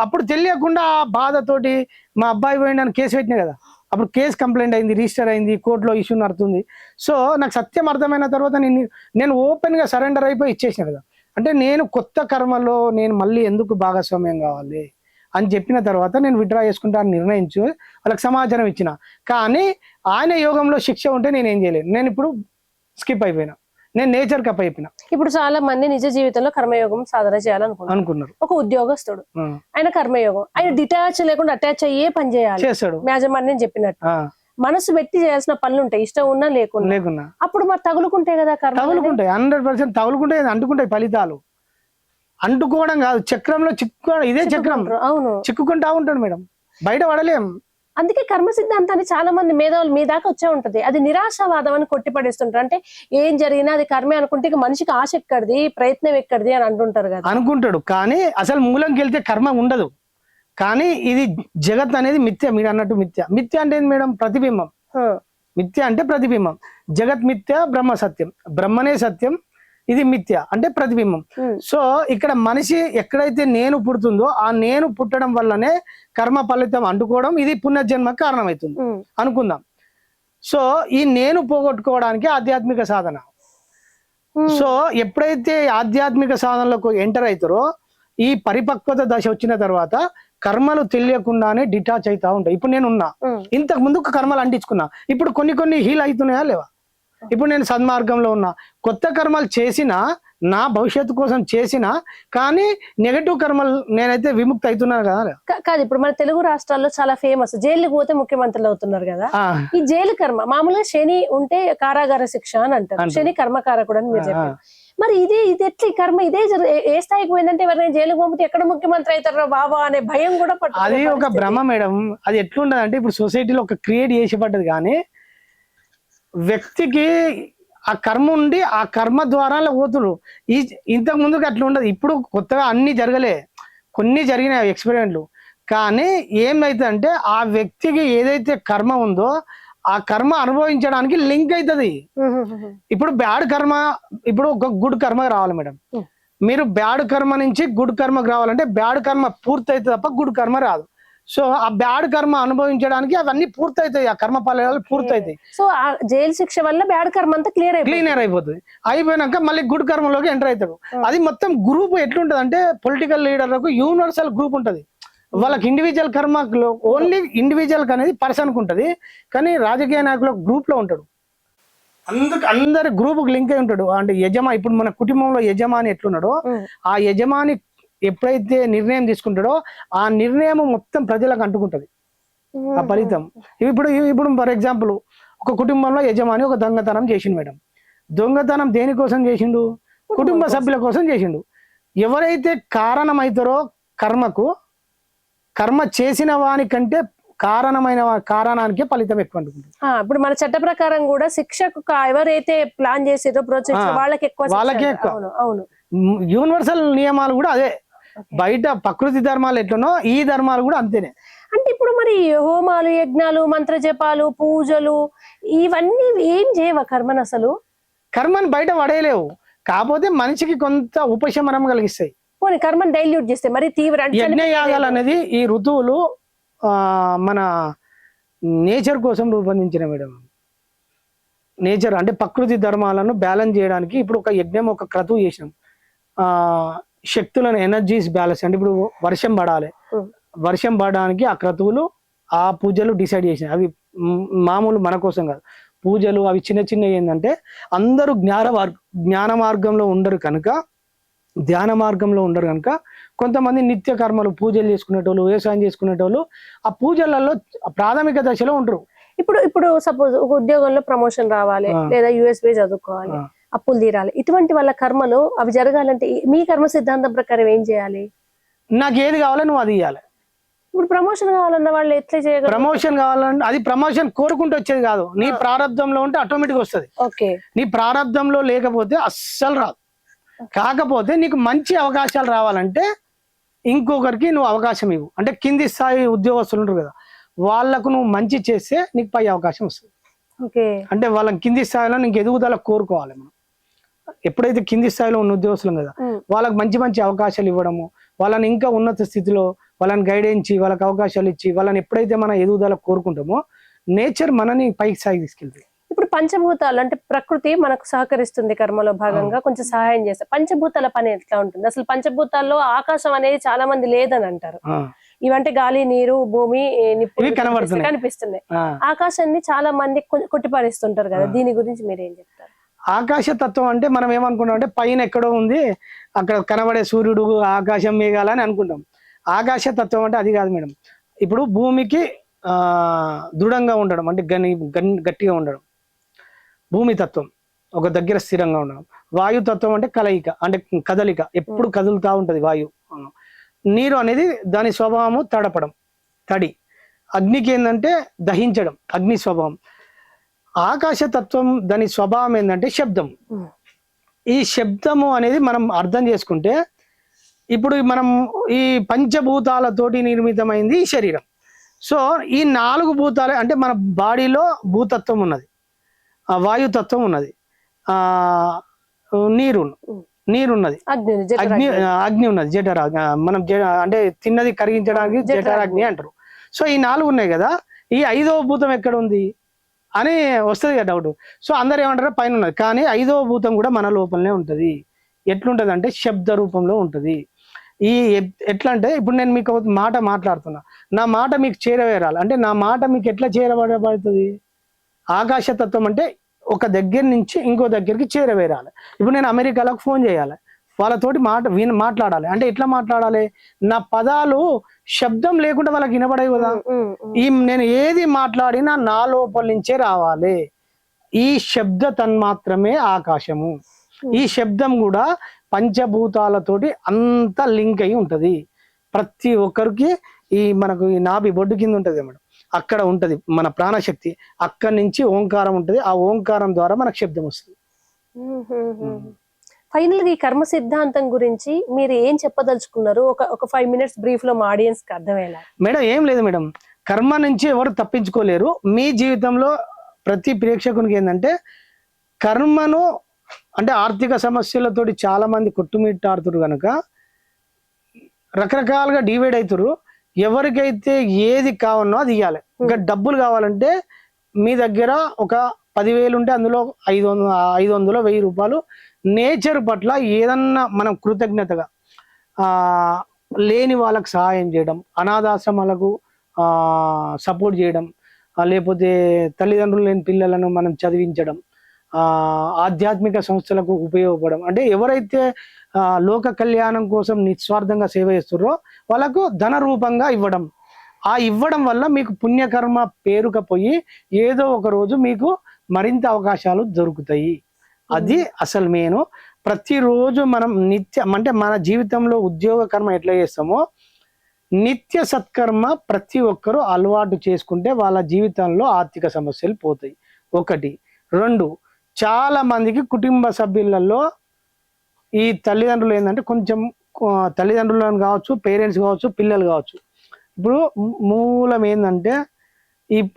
అప్పుడు తెలియకుండా ఆ బాధతోటి మా అబ్బాయి పోయిందని కేసు పెట్టినా కదా. అప్పుడు కేసు కంప్లైంట్ అయింది, రిజిస్టర్ అయింది, కోర్టులో ఇష్యూ నడుతుంది. సో నాకు సత్యం అర్థమైన తర్వాత నేను ఓపెన్ గా సరెండర్ అయిపోయి ఇచ్చేసిన కదా. అంటే నేను కొత్త కర్మలో నేను మళ్ళీ ఎందుకు భాగస్వామ్యం కావాలి అని చెప్పిన తర్వాత నేను విత్డ్రా చేసుకుంటా అని నిర్ణయించు వాళ్ళకి సమాచారం ఇచ్చిన. కానీ ఆయన యోగంలో శిక్ష ఉంటే నేను ఏం చేయలేను. నేను ఇప్పుడు స్కిప్ అయిపోయినా, నేను నేచర్ కప్ అయిపోయినా. ఇప్పుడు చాలా మంది నిజ జీవితంలో కర్మయోగం సాధన చేయాలనుకున్నారు. ఒక ఉద్యోగస్తుడు, ఆయన కర్మయోగం, ఆయన డిటాచ్ లేకుండా అటాచ్ అయ్యే పని చేయాలి, యాజమాన్యం చెప్పినట్టు. మనసు పెట్టి చేయాల్సిన పనులు ఉంటాయి, ఇష్టం ఉన్నా లేకున్నా. అప్పుడు మరి తగులుకుంటాయి కదా, తగులుకుంటాయి, 100% తగులుకుంటాయి, అంటుకుంటాయి ఫలితాలు. అంటుకోవడం కాదు, చక్రంలో చిక్కుకోవడం, ఇదే చక్రం. అవును, చిక్కుకుంటా ఉంటాడు మేడం, బయట పడలేం. అందుకే కర్మ సిద్ధాంతాన్ని చాలా మంది మేధావులు మీ దాకా వచ్చే ఉంటది, అది నిరాశావాదం అని కొట్టిపడేస్తుంటారు. అంటే ఏం జరిగినా అది కర్మే అనుకుంటే మనిషికి ఆశ ఎక్కడిది, ప్రయత్నం ఎక్కడిది అని అంటుంటారు కదా. అనుకుంటాడు, కానీ అసలు మూలంకి వెళ్తే కర్మ ఉండదు. కానీ ఇది జగత్ అనేది మిథ్య, మీరు అన్నట్టు మిథ్య. మిథ్య అంటే మేడం ప్రతిబింబం. మిథ్య అంటే ప్రతిబింబం. జగత్ మిథ్య, బ్రహ్మ సత్యం. బ్రహ్మనే సత్యం, ఇది మిథ్య అంటే ప్రతిబింబం. సో ఇక్కడ మనిషి ఎక్కడైతే నేను పుడుతుందో ఆ నేను పుట్టడం వల్లనే కర్మ ఫలితం అంటుకోవడం, ఇది పునర్జన్మకు కారణమవుతుంది అనుకుందాం. సో ఈ నేను పోగొట్టుకోవడానికి ఆధ్యాత్మిక సాధన. సో ఎప్పుడైతే ఆధ్యాత్మిక సాధనలకు ఎంటర్ అవుతారో, ఈ పరిపక్వత దశ వచ్చిన తర్వాత కర్మలు తెలియకుండానే డిటాచ్ అవుతా ఉంటాయి. ఇప్పుడు నేను ఉన్నా, ఇంతకు ముందు కర్మలు అంటించుకున్నా, ఇప్పుడు కొన్ని హీల్ అవుతున్నాయా లేవా? ఇప్పుడు నేను సన్మార్గంలో ఉన్నా, కొత్త కర్మలు చేసినా, నా భవిష్యత్తు కోసం చేసినా, కానీ నెగటివ్ కర్మలు నేనైతే విముక్తి అవుతున్నాను కదా. కాదు, ఇప్పుడు మన తెలుగు రాష్ట్రాల్లో చాలా ఫేమస్, జైలుకి పోతే ముఖ్యమంత్రులు అవుతున్నారు కదా. ఈ జైలు కర్మ మామూలుగా శని ఉంటే కారాగార శిక్ష అని అంటారు, శని కర్మకారకుడు అని మీరు చెప్పారు. మరి ఇది ఎట్లా ఈ కర్మ ఇదే ఏ స్థాయికి పోయిందంటే, ఎవరైనా జైలుకి పంపితే ఎక్కడ ముఖ్యమంత్రి అవుతారో బాబా అనే భయం కూడా పట్టు. అది ఒక భ్రమ మేడం. అది ఎట్లుండదు అంటే, ఇప్పుడు సొసైటీలో ఒక క్రియేట్ చేసి పడ్డది, కానీ వ్యక్తికి ఆ కర్మ ఉండి ఆ కర్మ ద్వారా పోతుడు. ఇంతకు ముందుకు అట్లా ఉండదు. ఇప్పుడు కొత్తగా అన్ని జరగలే, కొన్ని జరిగినాయి ఎక్స్పెరిమెంట్లు. కానీ ఏమైతుందంటే ఆ వ్యక్తికి ఏదైతే కర్మ ఉందో ఆ కర్మ అనుభవించడానికి లింక్ అవుతుంది. ఇప్పుడు బ్యాడ్ కర్మ, ఇప్పుడు ఒక గుడ్ కర్మ రావాలి మేడం. మీరు బ్యాడ్ కర్మ నుంచి గుడ్ కర్మకు రావాలంటే బ్యాడ్ కర్మ పూర్తయితే తప్ప గుడ్ కర్మ రాదు. సో ఆ బ్యాడ్ కర్మ అనుభవించడానికి అవన్నీ పూర్తయితాయి, ఆ కర్మ ఫలాలు పూర్తయితాయి. సో ఆ జైలు శిక్ష వల్ల బ్యాడ్ కర్మ అంతా క్లియర్ అయిపోతుంది. అయిపోయినాక మళ్ళీ గుడ్ కర్మలోకి ఎంటర్ అవుతాడు. అది మొత్తం గ్రూప్ ఎట్లుంటది అంటే, పొలిటికల్ లీడర్లకు యూనివర్సల్ గ్రూప్ ఉంటది. వాళ్ళకి ఇండివిజువల్ కర్మ ఓన్లీ ఇండివిజువల్ అనేది పర్సన్ కు ఉంటది, కానీ రాజకీయ నాయకుల గ్రూప్ లో ఉంటాడు. అందరి గ్రూప్ లింక్ అయి ఉంటాడు. అంటే ఇప్పుడు మన కుటుంబంలో యజమాని ఎట్లున్నాడో, ఆ యజమాని ఎప్పుడైతే నిర్ణయం తీసుకుంటాడో ఆ నిర్ణయం మొత్తం ప్రజలకు అంటుకుంటది ఆ ఫలితం. ఇప్పుడు ఫర్ ఎగ్జాంపుల్, ఒక కుటుంబంలో యజమాని ఒక దొంగతనం చేసింది మేడం. దొంగతనం దేనికోసం చేసిండు? కుటుంబ సభ్యుల కోసం చేసిండు. ఎవరైతే కారణమవుతారో కర్మకు, కర్మ చేసిన వానికంటే కారణానికి ఫలితం ఎక్కువ ఉంటుంది. ఇప్పుడు మన చట్ట ప్రకారం కూడా శిక్షకు ఎవరైతే ప్లాన్ చేసేదో ప్రోత్సహించారో వాళ్ళకి ఎక్కువ శిక్ష వాళ్ళకే అంట. ఎక్కువ. అవును అవును. యూనివర్సల్ నియమాలు కూడా అదే. బయట ప్రకృతి ధర్మాలు ఎట్లనో ఈ ధర్మాలు కూడా అంతేనే. అంటే ఇప్పుడు మరి హోమాలు, యజ్ఞాలు, మంత్ర జపాలు, పూజలు ఇవన్నీ ఏం చేయవా కర్మను అసలు? కర్మని బయట పడేయలేవు, కాకపోతే మనిషికి కొంత ఉపశమనం కలిగిస్తాయి. పోనీ కర్మను డైల్యూట్ చేస్తే మరి తీవ్ర అంటే యజ్ఞయాగాలు అనేది ఈ ఋతువులు మన నేచర్ కోసం రూపొందించిన మేడం. నేచర్ అంటే ప్రకృతి ధర్మాలను బ్యాలెన్స్ చేయడానికి ఇప్పుడు ఒక యజ్ఞం, ఒక క్రతువు చేసినాం. శక్తులను, ఎనర్జీస్ బ్యాలెన్స్ అంటే ఇప్పుడు వర్షం పడాలి, వర్షం పడడానికి ఆ క్రతువులు, ఆ పూజలు డిసైడ్ చేసినాయి. అవి మామూలు మన కోసం కాదు. పూజలు అవి చిన్న చిన్న ఏంటంటే అందరూ జ్ఞాన మార్గంలో ఉండరు కనుక, ధ్యాన మార్గంలో ఉండరు కనుక కొంతమంది నిత్య కర్మలు, పూజలు చేసుకునేటోళ్ళు, వ్యవసాయం చేసుకునేటోళ్ళు ఆ పూజలలో ప్రాథమిక దశలో ఉంటారు. ఇప్పుడు సపోజ్ ఒక ఉద్యోగంలో ప్రమోషన్ రావాలి, లేదా యూఎస్బీ చదువుకోవాలి, అప్పులు తీరాలి, ఇటువంటి వాళ్ళ కర్మలు అవి జరగాలంటే మీ కర్మ సిద్ధాంతం ప్రకారం ఏం చేయాలి? నాకు ఏది కావాలో నువ్వు అది ఇవ్వాలి. ఇప్పుడు ప్రమోషన్ కావాలన్న వాళ్ళు ఎట్లా చేయగలరు? ప్రమోషన్ కావాలంటే అది ప్రమోషన్ కోరుకుంటూ వచ్చేది కాదు. నీ ప్రారంభంలో ఉంటే ఆటోమేటిక్ వస్తుంది. ఓకే. నీ ప్రారంభంలో లేకపోతే అస్సలు రాదు. కాకపోతే నీకు మంచి అవకాశాలు రావాలంటే ఇంకొకరికి నువ్వు అవకాశం ఇవ్వు. అంటే కింది స్థాయి ఉద్యోగస్తులు ఉంటారు కదా, వాళ్ళకు నువ్వు మంచి చేస్తే నీకు పై అవకాశం వస్తుంది. ఓకే. అంటే వాళ్ళకి కింది స్థాయిలో నీకు ఎదుగుదల కోరుకోవాలి. మనం ఎప్పుడైతే కింది స్థాయిలో ఉన్న ఉద్యోగస్తులం కదా, వాళ్ళకి మంచి మంచి అవకాశాలు ఇవ్వడము, వాళ్ళని ఇంకా ఉన్నత స్థితిలో వాళ్ళని గైడెన్స్, వాళ్ళకి అవకాశాలు ఇచ్చి వాళ్ళని ఎప్పుడైతే మన ఎదుగుదల కోరుకుంటామో నేచర్ మనని పైకి సాగి తీసుకెళ్తుంది. ఇప్పుడు పంచభూతాలు అంటే ప్రకృతి మనకు సహకరిస్తుంది కర్మలో భాగంగా, కొంచెం సహాయం చేస్తే పంచభూతాల పని ఎట్లా ఉంటుంది అసలు? పంచభూతాల్లో ఆకాశం అనేది చాలా మంది లేదని అంటారు. ఇవంటే గాలి, నీరు, భూమి, నిప్పు కనిపిస్తున్నాయి. ఆకాశాన్ని చాలా మంది కొట్టిపారేస్తుంటారు కదా, దీని గురించి మీరు ఏం చెప్తారు? ఆకాశ తత్వం అంటే మనం ఏమనుకుంటాం అంటే పైన ఎక్కడో ఉంది, అక్కడ కనబడే సూర్యుడు, ఆకాశం, మేఘాలని అనుకుంటాం. ఆకాశ తత్వం అంటే అది కాదు మేడం. ఇప్పుడు భూమికి దృఢంగా ఉండడం అంటే గట్టిగా ఉండడం భూమి తత్వం, ఒక దగ్గర స్థిరంగా ఉండడం. వాయు తత్వం అంటే కలయిక, అంటే కదలిక, ఎప్పుడు కదులుతూ ఉంటది వాయు. నీరు అనేది దాని స్వభావము తడపడం, తడి. అగ్నికి ఏంటంటే దహించడం, అగ్ని స్వభావం. ఆకాశతత్వం దాని స్వభావం ఏంటంటే శబ్దం. ఈ శబ్దము అనేది మనం అర్థం చేసుకుంటే, ఇప్పుడు మనం ఈ పంచభూతాలతోటి నిర్మితమైంది ఈ శరీరం. సో ఈ 4 భూతాలే అంటే మన బాడీలో భూతత్వం ఉన్నది, వాయుతత్వం ఉన్నది, నీరున్నది, అగ్ని ఉన్నది, జఠర మనం అంటే తిన్నది కరిగించడానికి జఠరాగ్ని అంటారు. సో ఈ 4 ఉన్నాయి కదా, ఈ 5వ భూతం ఎక్కడ ఉంది అని వస్తుంది కదా డౌట్. సో అందరు ఏమంటారు పైన ఉన్నది, కానీ 5వ భూతం కూడా మన లోపలనే ఉంటది. ఎట్లుంటది అంటే శబ్ద రూపంలో ఉంటది. ఈ ఎట్లా అంటే ఇప్పుడు నేను మీకు మాట మాట్లాడుతున్నా, నా మాట మీకు చేరవేరాలి అంటే నా మాట మీకు ఎట్లా చేరబడబడుతుంది? ఆకాశతత్వం అంటే ఒక దగ్గర నుంచి ఇంకో దగ్గరికి చేరవేరాలి. ఇప్పుడు నేను అమెరికాలకు ఫోన్ చేయాలి, వాళ్ళతోటి మాట్లాడాలి అంటే ఎట్లా మాట్లాడాలి? నా పదాలు శబ్దం లేకుండా వాళ్ళకి వినపడాయి కదా. నేను ఏది మాట్లాడినా నా లోపల నుంచే రావాలి. ఈ శబ్ద తన్మాత్రమే ఆకాశము. ఈ శబ్దం కూడా పంచభూతాలతోటి అంత లింక్ అయి ఉంటది. ప్రతి ఒక్కరికి ఈ మనకు ఈ నాభి బొడ్డు కింద ఉంటది మేడం, అక్కడ ఉంటది మన ప్రాణశక్తి. అక్కడి నుంచి ఓంకారం ఉంటది, ఆ ఓంకారం ద్వారా మనకు శబ్దం వస్తుంది. ఫైనల్ గా ఈ కర్మ సిద్ధాంతం గురించి మీరు ఏం చెప్పదలుచుకున్నారు? ఒక 5 minutes బ్రీఫ్ లో మా ఆడియన్స్ కి అర్థమయ్యేలా. మేడం ఏం లేదు మేడం, కర్మ నుంచి ఎవరు తప్పించుకోలేరు. మీ జీవితంలో ప్రతి ప్రేక్షకునికి ఏంటంటే కర్మను అంటే ఆర్థిక సమస్యలతోటి చాలా మంది కొట్టుమిట్టాడుతురు కనుక రకరకాలుగా డివైడ్ అవుతారు. ఎవరికైతే ఏది కావాలనో అది ఇవ్వాలి. ఇంకా డబ్బులు కావాలంటే మీ దగ్గర ఒక 10,000 ఉంటే అందులో 500, 1000 రూపాయలు నేచర్ పట్ల ఏదన్నా మనం కృతజ్ఞతగా లేని వాళ్ళకు సహాయం చేయడం, అనాథాశ్రమాలకు సపోర్ట్ చేయడం, లేకపోతే తల్లిదండ్రులు లేని పిల్లలను మనం చదివించడం, ఆధ్యాత్మిక సంస్థలకు ఉపయోగపడడం, అంటే ఎవరైతే లోక కళ్యాణం కోసం నిస్వార్థంగా సేవ చేస్తారో వాళ్ళకు ధన రూపంగా ఇవ్వడం. ఆ ఇవ్వడం వల్ల మీకు పుణ్యకర్మ పేరుకపోయి ఏదో ఒక రోజు మీకు మరింత అవకాశాలు దొరుకుతాయి. అది అసలు మెయిన్. ప్రతిరోజు మనం నిత్యం అంటే మన జీవితంలో ఉద్యోగ కర్మ ఎట్లా చేస్తామో నిత్య సత్కర్మ ప్రతి ఒక్కరూ అలవాటు చేసుకుంటే వాళ్ళ జీవితంలో ఆర్థిక సమస్యలు పోతాయి. ఒకటి. రెండు, చాలా మందికి కుటుంబ సభ్యులలో ఈ తల్లిదండ్రులు ఏంటంటే కొంచెం తల్లిదండ్రులను కావచ్చు, పేరెంట్స్ కావచ్చు, పిల్లలు కావచ్చు. ఇప్పుడు మూలం ఏంటంటే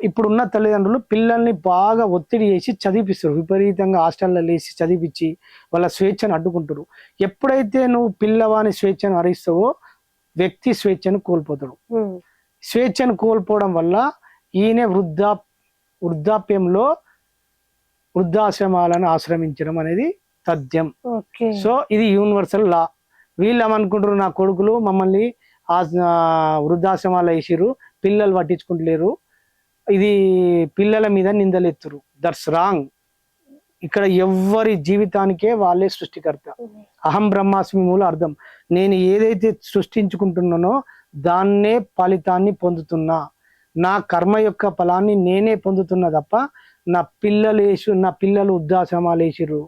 ఇప్పుడున్న తల్లిదండ్రులు పిల్లల్ని బాగా ఒత్తిడి చేసి చదివిపిస్తారు. విపరీతంగా హాస్టల్లో వేసి చదివించి వాళ్ళ స్వేచ్ఛను అడ్డుకుంటారు. ఎప్పుడైతే నువ్వు పిల్లవాని స్వేచ్ఛను హరిస్తావో వ్యక్తి స్వేచ్ఛను కోల్పోతాడు. స్వేచ్ఛను కోల్పోవడం వల్ల ఈయన వృద్ధాప్యంలో వృద్ధాశ్రమాలను ఆశ్రమించడం అనేది తథ్యం. సో ఇది యూనివర్సల్ లా. వీళ్ళు ఏమనుకుంటారు, నా కొడుకులు మమ్మల్ని వృద్ధాశ్రమాలు వేసిర్రు, పిల్లలు పట్టించుకుంటలేరు, ఇది పిల్లల మీద నిందలెత్తురు. That's wrong. ఇక్కడ ఎవ్వరి జీవితానికే వాళ్ళే సృష్టికర్త. అహం బ్రహ్మాస్మి మూల అర్థం. నేను ఏదైతే సృష్టించుకుంటున్నానో దాన్నే ఫలితాన్ని పొందుతున్నా. నా కర్మ యొక్క ఫలాన్ని నేనే పొందుతున్నా తప్ప నా పిల్లలు వృద్ధాశ్రమాలు వేసిర్రు,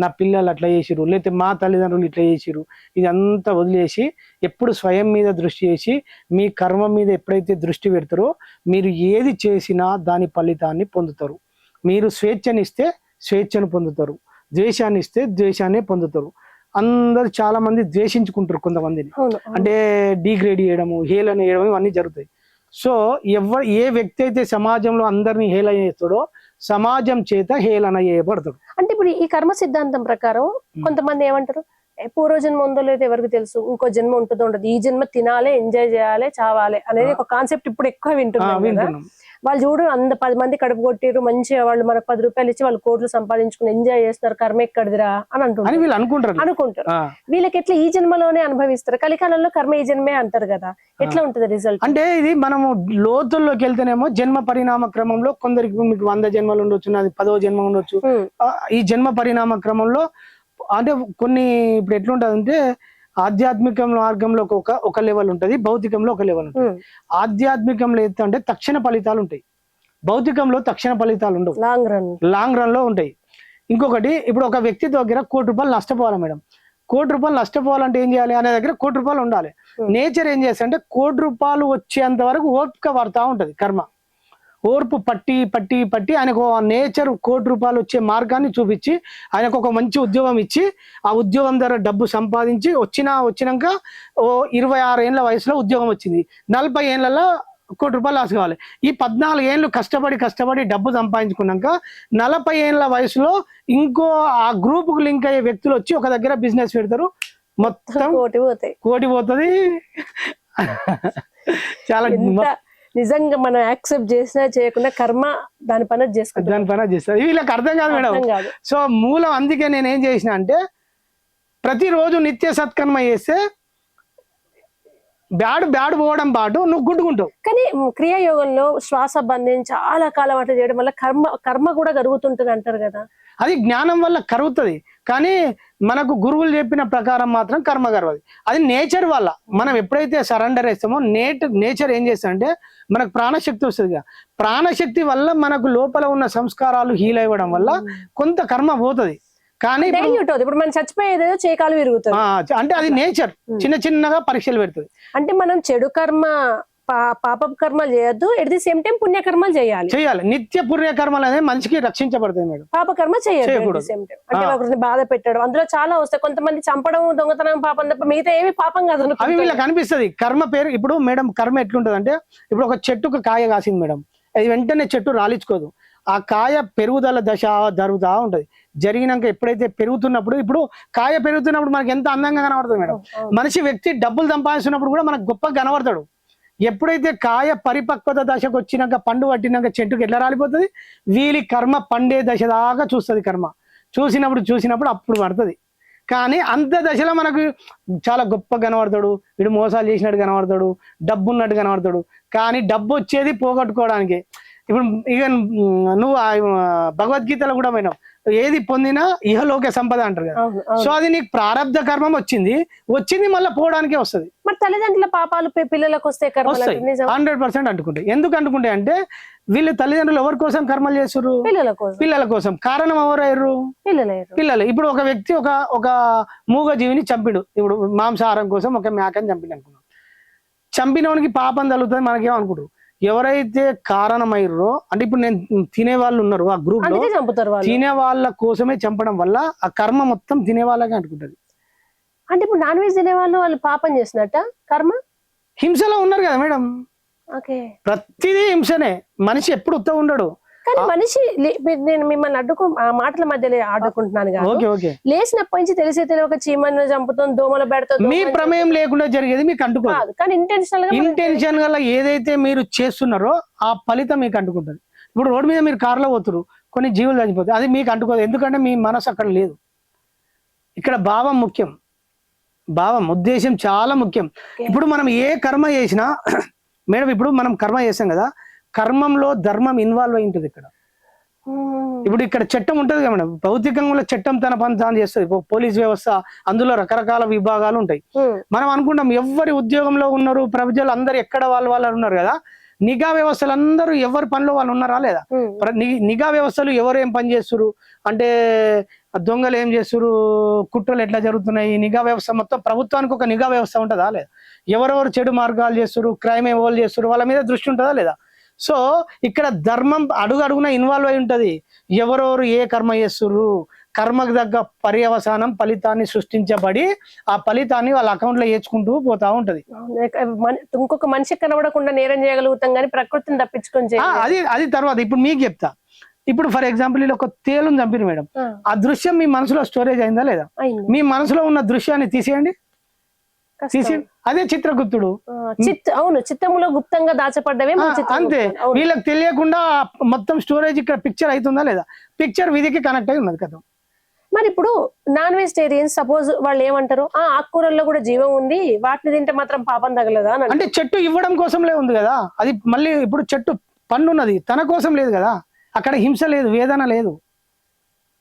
నా పిల్లలు అట్లా చేసిరు, లేకపోతే మా తల్లిదండ్రులు ఇట్లా చేసిరు, ఇదంతా వదిలేసి ఎప్పుడు స్వయం మీద దృష్టి చేసి మీ కర్మ మీద ఎప్పుడైతే దృష్టి పెడతారో మీరు ఏది చేసినా దాని ఫలితాన్ని పొందుతారు. మీరు స్వేచ్ఛనిస్తే స్వేచ్ఛను పొందుతారు, ద్వేషాన్ని ఇస్తే ద్వేషాన్ని పొందుతారు. అందరు చాలా మంది ద్వేషించుకుంటారు కొంతమందిని, అంటే డిగ్రేడ్ చేయడము, హేళన చేయడం, ఇవన్నీ జరుగుతాయి. సో ఏ వ్యక్తి అయితే సమాజంలో అందరినీ హేళన చేస్తాడో సమాజం చేత హేళన చేయబడతాడు. అంటే ఇప్పుడు ఈ కర్మ సిద్ధాంతం ప్రకారం కొంతమంది ఏమంటారు, పూర్వజన్మ ఉందో లేదో ఎవరికి తెలుసు, ఇంకో జన్మ ఉంటుందో ఉండదు, ఈ జన్మ తినాలి, ఎంజాయ్ చేయాలి, చావాలి అనేది ఒక కాన్సెప్ట్ ఇప్పుడు ఎక్కువ వింటున్నాం. వాళ్ళు చూడు 10 మంది కడుపు కొట్టిరు, మంచిగా వాళ్ళు మనకు 10 రూపాయలు ఇచ్చి వాళ్ళు కోట్లు సంపాదించుకుని ఎంజాయ్ చేస్తారు, కర్మ ఎక్కడిదిరా అని అనుకుంటారు. వీళ్ళకి ఎట్లా ఈ జన్మలోనే అనుభవిస్తారు, కలికాలంలో కర్మ ఈ జన్మే అంటారు కదా, ఎట్లా ఉంటుంది రిజల్ట్? అంటే ఇది మనము లోతుల్లోకి వెళ్తేనేమో జన్మ పరిణామ క్రమంలో కొందరికి మీకు 100 జన్మలు ఉండొచ్చు, నాది 10వ జన్మ ఉండొచ్చు. ఈ జన్మ పరిణామ క్రమంలో అంటే కొన్ని ఇప్పుడు ఎట్లుంటది అంటే ఆధ్యాత్మిక మార్గంలో ఒక లెవెల్ ఉంటది, భౌతికంలో ఒక లెవెల్ ఉంటుంది. ఆధ్యాత్మికంలో అంటే తక్షణ ఫలితాలు ఉంటాయి, భౌతికంలో తక్షణ ఫలితాలు ఉండవు, లాంగ్ రన్ లో ఉంటాయి. ఇంకొకటి, ఇప్పుడు ఒక వ్యక్తి దగ్గర 1 కోటి రూపాయలు నష్టపోవాలి మేడం, 1 కోటి రూపాయలు నష్టపోవాలంటే ఏం చేయాలి, అనే దగ్గర 1 కోటి రూపాయలు ఉండాలి. నేచర్ ఏం చేస్తా అంటే 1 కోటి రూపాయలు వచ్చేంత వరకు ఓపిక పడతా ఉంటది. కర్మ ఓర్పు పట్టి పట్టి పట్టి ఆయనకు నేచర్ 1 కోటి రూపాయలు వచ్చే మార్గాన్ని చూపించి ఆయనకు ఒక మంచి ఉద్యోగం ఇచ్చి ఆ ఉద్యోగం ద్వారా డబ్బు సంపాదించి వచ్చినాక 26 ఏళ్ళ వయసులో ఉద్యోగం వచ్చింది, 40 ఏళ్ళలో 1 కోటి రూపాయలు లాస్ కావాలి. ఈ 14 ఏళ్ళు కష్టపడి డబ్బు సంపాదించుకున్నాక 40 ఏళ్ళ వయసులో ఇంకో ఆ గ్రూప్ కు లింక్ అయ్యే వ్యక్తులు వచ్చి ఒక దగ్గర బిజినెస్ పెడతారు, మొత్తం కోటి పోతుంది. చాలా నిజంగా మనం యాక్సెప్ట్ చేసినా చేయకుండా కర్మ దాని పని చేస్తారు. వీళ్ళకి అర్థం కాదు మేడం. సో మూలం అందుకే నేను ఏం చేసిన అంటే ప్రతిరోజు నిత్య సత్కర్మ చేస్తే బ్యాడ్ పోవడం పాటు నువ్వు గుడ్డుకుంటావు. కానీ క్రియాయోగంలో శ్వాస బంధం చాలా కాలం అట్లా చేయడం వల్ల కర్మ కూడా కరుగుతుంటది అంటారు కదా. అది జ్ఞానం వల్ల కరుగుతుంది, కానీ మనకు గురువులు చెప్పిన ప్రకారం మాత్రం కర్మ కరవదు. అది నేచర్ వల్ల మనం ఎప్పుడైతే సరెండర్ చేస్తామో నేచర్ ఏం చేస్తాడంటే మనకు ప్రాణశక్తి వస్తుంది. ప్రాణశక్తి వల్ల మనకు లోపల ఉన్న సంస్కారాలు హీల్ అవ్వడం వల్ల కొంత కర్మ పోతుంది. కానీ ఇప్పుడు మనం చచ్చిపోయేదేదో చేకాలు విరుగుతుంది అంటే అది నేచర్ చిన్నగా పరీక్షలు పెడుతుంది. అంటే మనం చెడు కర్మ పాప కర్మలు చేయొద్దు, ఎట్ ది సేమ్ టైం పుణ్యకర్మలు చేయాలి. నిత్య పుణ్యకర్మలు అనేది మనిషికి రక్షించబడతాయి మేడం. పాపకర్మ చేయకూడదు. అంటే ఒకరిని బాధ పెట్టడం అందులో చాలా వస్తాయి. కొంతమంది చంపడం, దొంగతనం పాపం తప్ప మిగతా ఏమి పాపం కాదు అవి వీళ్ళకి అనిపిస్తుంది. కర్మ పేరు ఇప్పుడు మేడం కర్మ ఎట్లుంటది అంటే ఇప్పుడు ఒక చెట్టుకు కాయ కాసింది మేడం, అది వెంటనే చెట్టు రాలించుకోదు. ఆ కాయ పెరుగుదల దశ జరుగుతూ ఉంటది. జరిగినాక ఎప్పుడైతే పెరుగుతున్నప్పుడు ఇప్పుడు కాయ పెరుగుతున్నప్పుడు మనకి ఎంత అందంగా కనబడుతుంది మేడం. మనిషి వ్యక్తి డబ్బులు సంపాదిస్తున్నప్పుడు కూడా మనకు గొప్పగా కనబడతాడు. ఎప్పుడైతే కాయ పరిపక్వత దశకు వచ్చినాక పండు పట్టినాక చెట్టుకు ఎట్లా రాలిపోతుంది, వీలి కర్మ పండే దశ దాకా చూస్తుంది. కర్మ చూసినప్పుడు అప్పుడు పడుతుంది. కానీ అంత దశలో మనకు చాలా గొప్ప కనబడతాడు, వీడు మోసాలు చేసినట్టు కనబడతాడు, డబ్బు ఉన్నట్టు కనబడతాడు. కానీ డబ్బు వచ్చేది పోగొట్టుకోవడానికి. ఇప్పుడు ఇక నువ్వు భగవద్గీతలో కూడా పోయినావు, ఏది పొందినా ఇహలోక సంపద అంటారు కదా. అవును సో అవును అది నీకు ప్రారంధ కర్మం వచ్చింది మళ్ళీ పోవడానికే వస్తుంది. మరి తల్లిదండ్రుల పాపాలు పిల్లలకు వస్తే కర్మలు వస్తాయి అంటే నిజం 100% అంటుకుంటాయి. ఎందుకు అంటుకుంటాయి అంటే వీళ్ళు తల్లిదండ్రులు ఎవరి కోసం కర్మలు చేస్తున్నారు? పిల్లల కోసం పిల్లల కోసం. కారణం ఎవరయ్యారు? పిల్లలేరు పిల్లలు. ఇప్పుడు ఒక వ్యక్తి ఒక మూగ జీవిని చంపిడు, ఇప్పుడు మాంసాహారం కోసం ఒక మేకని చంపిడు అనుకున్నాం. చంపినవానికి పాపం తగులుతుంది మనకేమనుకుంటారు. ఎవరైతే కారణమయ్యారో అంటే ఇప్పుడు నేను తినే వాళ్ళు ఉన్నారు ఆ గ్రూప్ లో, అందుకే చంపుతారు వాళ్ళు. తినే వాళ్ళ కోసమే చంపడం వల్ల ఆ కర్మ మొత్తం తినే వాళ్ళకే అంటుకుంటది. అంటే ఇప్పుడు నాన్ వెజ్ తినే వాళ్ళు పాపం చేసినట్ట కర్మ. హింసలో ఉన్నారు కదా మేడం, ఓకే ప్రతిదీ హింసనే. మనిషి ఎప్పుడు ఉత్తగా ఉండడు. కానీ మనిషి నేను మిమ్మల్ని ఆ మాటల మధ్యలో ఆడుకుంటున్నాను కాదు. ఓకే ఓకే లేచినప్పటి నుంచి తెలిసే తెలియక చీమను చంపుతాం, దోమలు పెడతాం, మీ ప్రమేయం లేకుండా జరిగేది మీకు అంటుకోదు. కాదు కానీ ఇంటెన్షనల్ గా ఇంటెన్షన్ గా ఏదైతే మీరు చేస్తున్నారో ఆ ఫలితం మీకు అంటుకుంటది. ఇప్పుడు రోడ్డు మీద మీరు కార్లో పోతురు, కొన్ని జీవులు చనిపోతాయి, అది మీకు అంటుకోదు. ఎందుకంటే మీ మనసు అక్కడ లేదు. ఇక్కడ భావం ముఖ్యం, భావం ఉద్దేశం చాలా ముఖ్యం. ఇప్పుడు మనం ఏ కర్మ చేసినా మేడం, ఇప్పుడు మనం కర్మ చేసాం కదా, కర్మంలో ధర్మం ఇన్వాల్వ్ అయి ఉంటుంది ఇక్కడ. ఇప్పుడు ఇక్కడ చట్టం ఉంటది కదా మేడం, భౌతికంగా చట్టం తన పని తాను చేస్తుంది. పోలీస్ వ్యవస్థ, అందులో రకరకాల విభాగాలు ఉంటాయి. మనం అనుకుంటాం ఎవరి ఉద్యోగంలో ఉన్నారు, ప్రజలు అందరు ఎక్కడ వాళ్ళు ఉన్నారు కదా. నిఘా వ్యవస్థలు అందరూ ఎవరి పనిలో వాళ్ళు ఉన్నారా లేదా? నిఘా వ్యవస్థలు ఎవరు ఏం పని చేస్తున్నారు అంటే దొంగలు ఏం చేస్తున్నారు, కుట్రలు ఎట్లా జరుగుతున్నాయి, నిఘా వ్యవస్థ మొత్తం ప్రభుత్వానికి ఒక నిఘా వ్యవస్థ ఉంటుందా లేదా? ఎవరెవరు చెడు మార్గాలు చేస్తున్నారు, క్రైమ్ ఎవరు చేస్తున్నారు, వాళ్ళ మీద దృష్టి ఉంటుందా లేదా? సో ఇక్కడ ధర్మం అడుగున ఇన్వాల్వ్ అయి ఉంటది. ఎవరెవరు ఏ కర్మ చేస్తున్నారు, కర్మకు తగ్గ పర్యవసానం ఫలితాన్ని సృష్టించబడి ఆ ఫలితాన్ని వాళ్ళ అకౌంట్ లో వేసుకుంటూ పోతా ఉంటది. ఇంకొక మనిషి కనబడకుండా నేరం చేయగలుగుతాం కానీ ప్రకృతిని తప్పించుకొని అది తర్వాత ఇప్పుడు మీకు చెప్తా. ఇప్పుడు ఫర్ ఎగ్జాంపుల్ ఇలా ఒక తేలుని చంపిన మేడం, ఆ దృశ్యం మీ మనసులో స్టోరేజ్ అయిందా లేదా? మీ మనసులో ఉన్న దృశ్యాన్ని తీసేయండి. అదే చిత్రగుప్తుడు. అవును, చిత్తములో గుప్తంగా దాచపడ్డవే అంతే. వీళ్ళకి తెలియకుండా మొత్తం స్టోరేజ్ ఇక్కడ పిక్చర్ అవుతుందా లేదా? పిక్చర్ విధికి కనెక్ట్ అయి ఉన్నది కదా. మరి ఇప్పుడు నాన్ వెజిటేరియన్స్ సపోజ్ వాళ్ళు ఏమంటారు, ఆకుకూరల్లో కూడా జీవం ఉంది, వాటిని తింటే మాత్రం పాపం తగలదా అంటే చెట్టు ఇవ్వడం కోసంలే ఉంది కదా అది. మళ్ళీ ఇప్పుడు చెట్టు పండు ఉన్నది తన కోసం లేదు కదా, అక్కడ హింస లేదు, వేదన లేదు.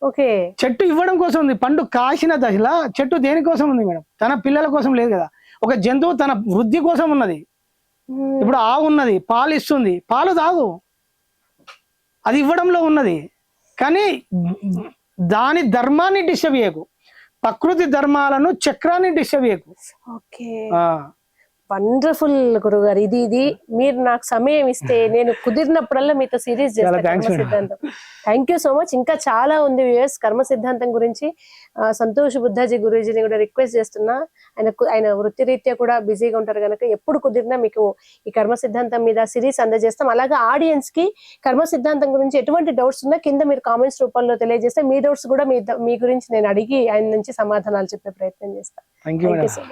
ఓకే, చెట్టు ఇవ్వడం కోసం ఉంది. పండు కాసిన దశలో చెట్టు దేనికోసం ఉంది మేడం? తన పిల్లల కోసం లేదు కదా. ఒక జంతువు తన వృద్ధి కోసం ఉన్నది. ఇప్పుడు ఆవు ఉన్నది, పాలు ఇస్తుంది, పాలు తాగు, అది ఇవ్వడంలో ఉన్నది. కానీ దాని ధర్మాన్ని డిస్టర్బ్ చేయకు, ప్రకృతి ధర్మాలను చక్రాన్ని డిస్టర్బ్ చేయకు. ఓకే, వండర్ఫుల్ గురుగారు. ఇది మీరు నాకు సమయం ఇస్తే నేను కుదిరినప్పుడల్లా మీతో సిరీస్ చేస్తాను కర్మ సిద్ధాంతం. Thank you so much. ఇంకా చాలా ఉంది వ్యూయర్స్ కర్మ సిద్ధాంతం గురించి. సంతోష్ బుద్ధాజీ గురూజీని కూడా రిక్వెస్ట్ చేస్తున్నా. ఆయన వృత్తిరీత్యా కూడా బిజీగా ఉంటారు కనుక ఎప్పుడు కుదిరినా మీకు ఈ కర్మ సిద్ధాంతం మీద సిరీస్ అందజేస్తాం. అలాగే ఆడియన్స్ కి కర్మ సిద్ధాంతం గురించి ఎటువంటి డౌట్స్ ఉన్నా కింద మీరు కామెంట్స్ రూపంలో తెలియజేస్తే మీ డౌట్స్ కూడా మీ గురించి నేను అడిగి ఆయన నుంచి సమాధానాలు చెప్పే ప్రయత్నం చేస్తాను. Thank you.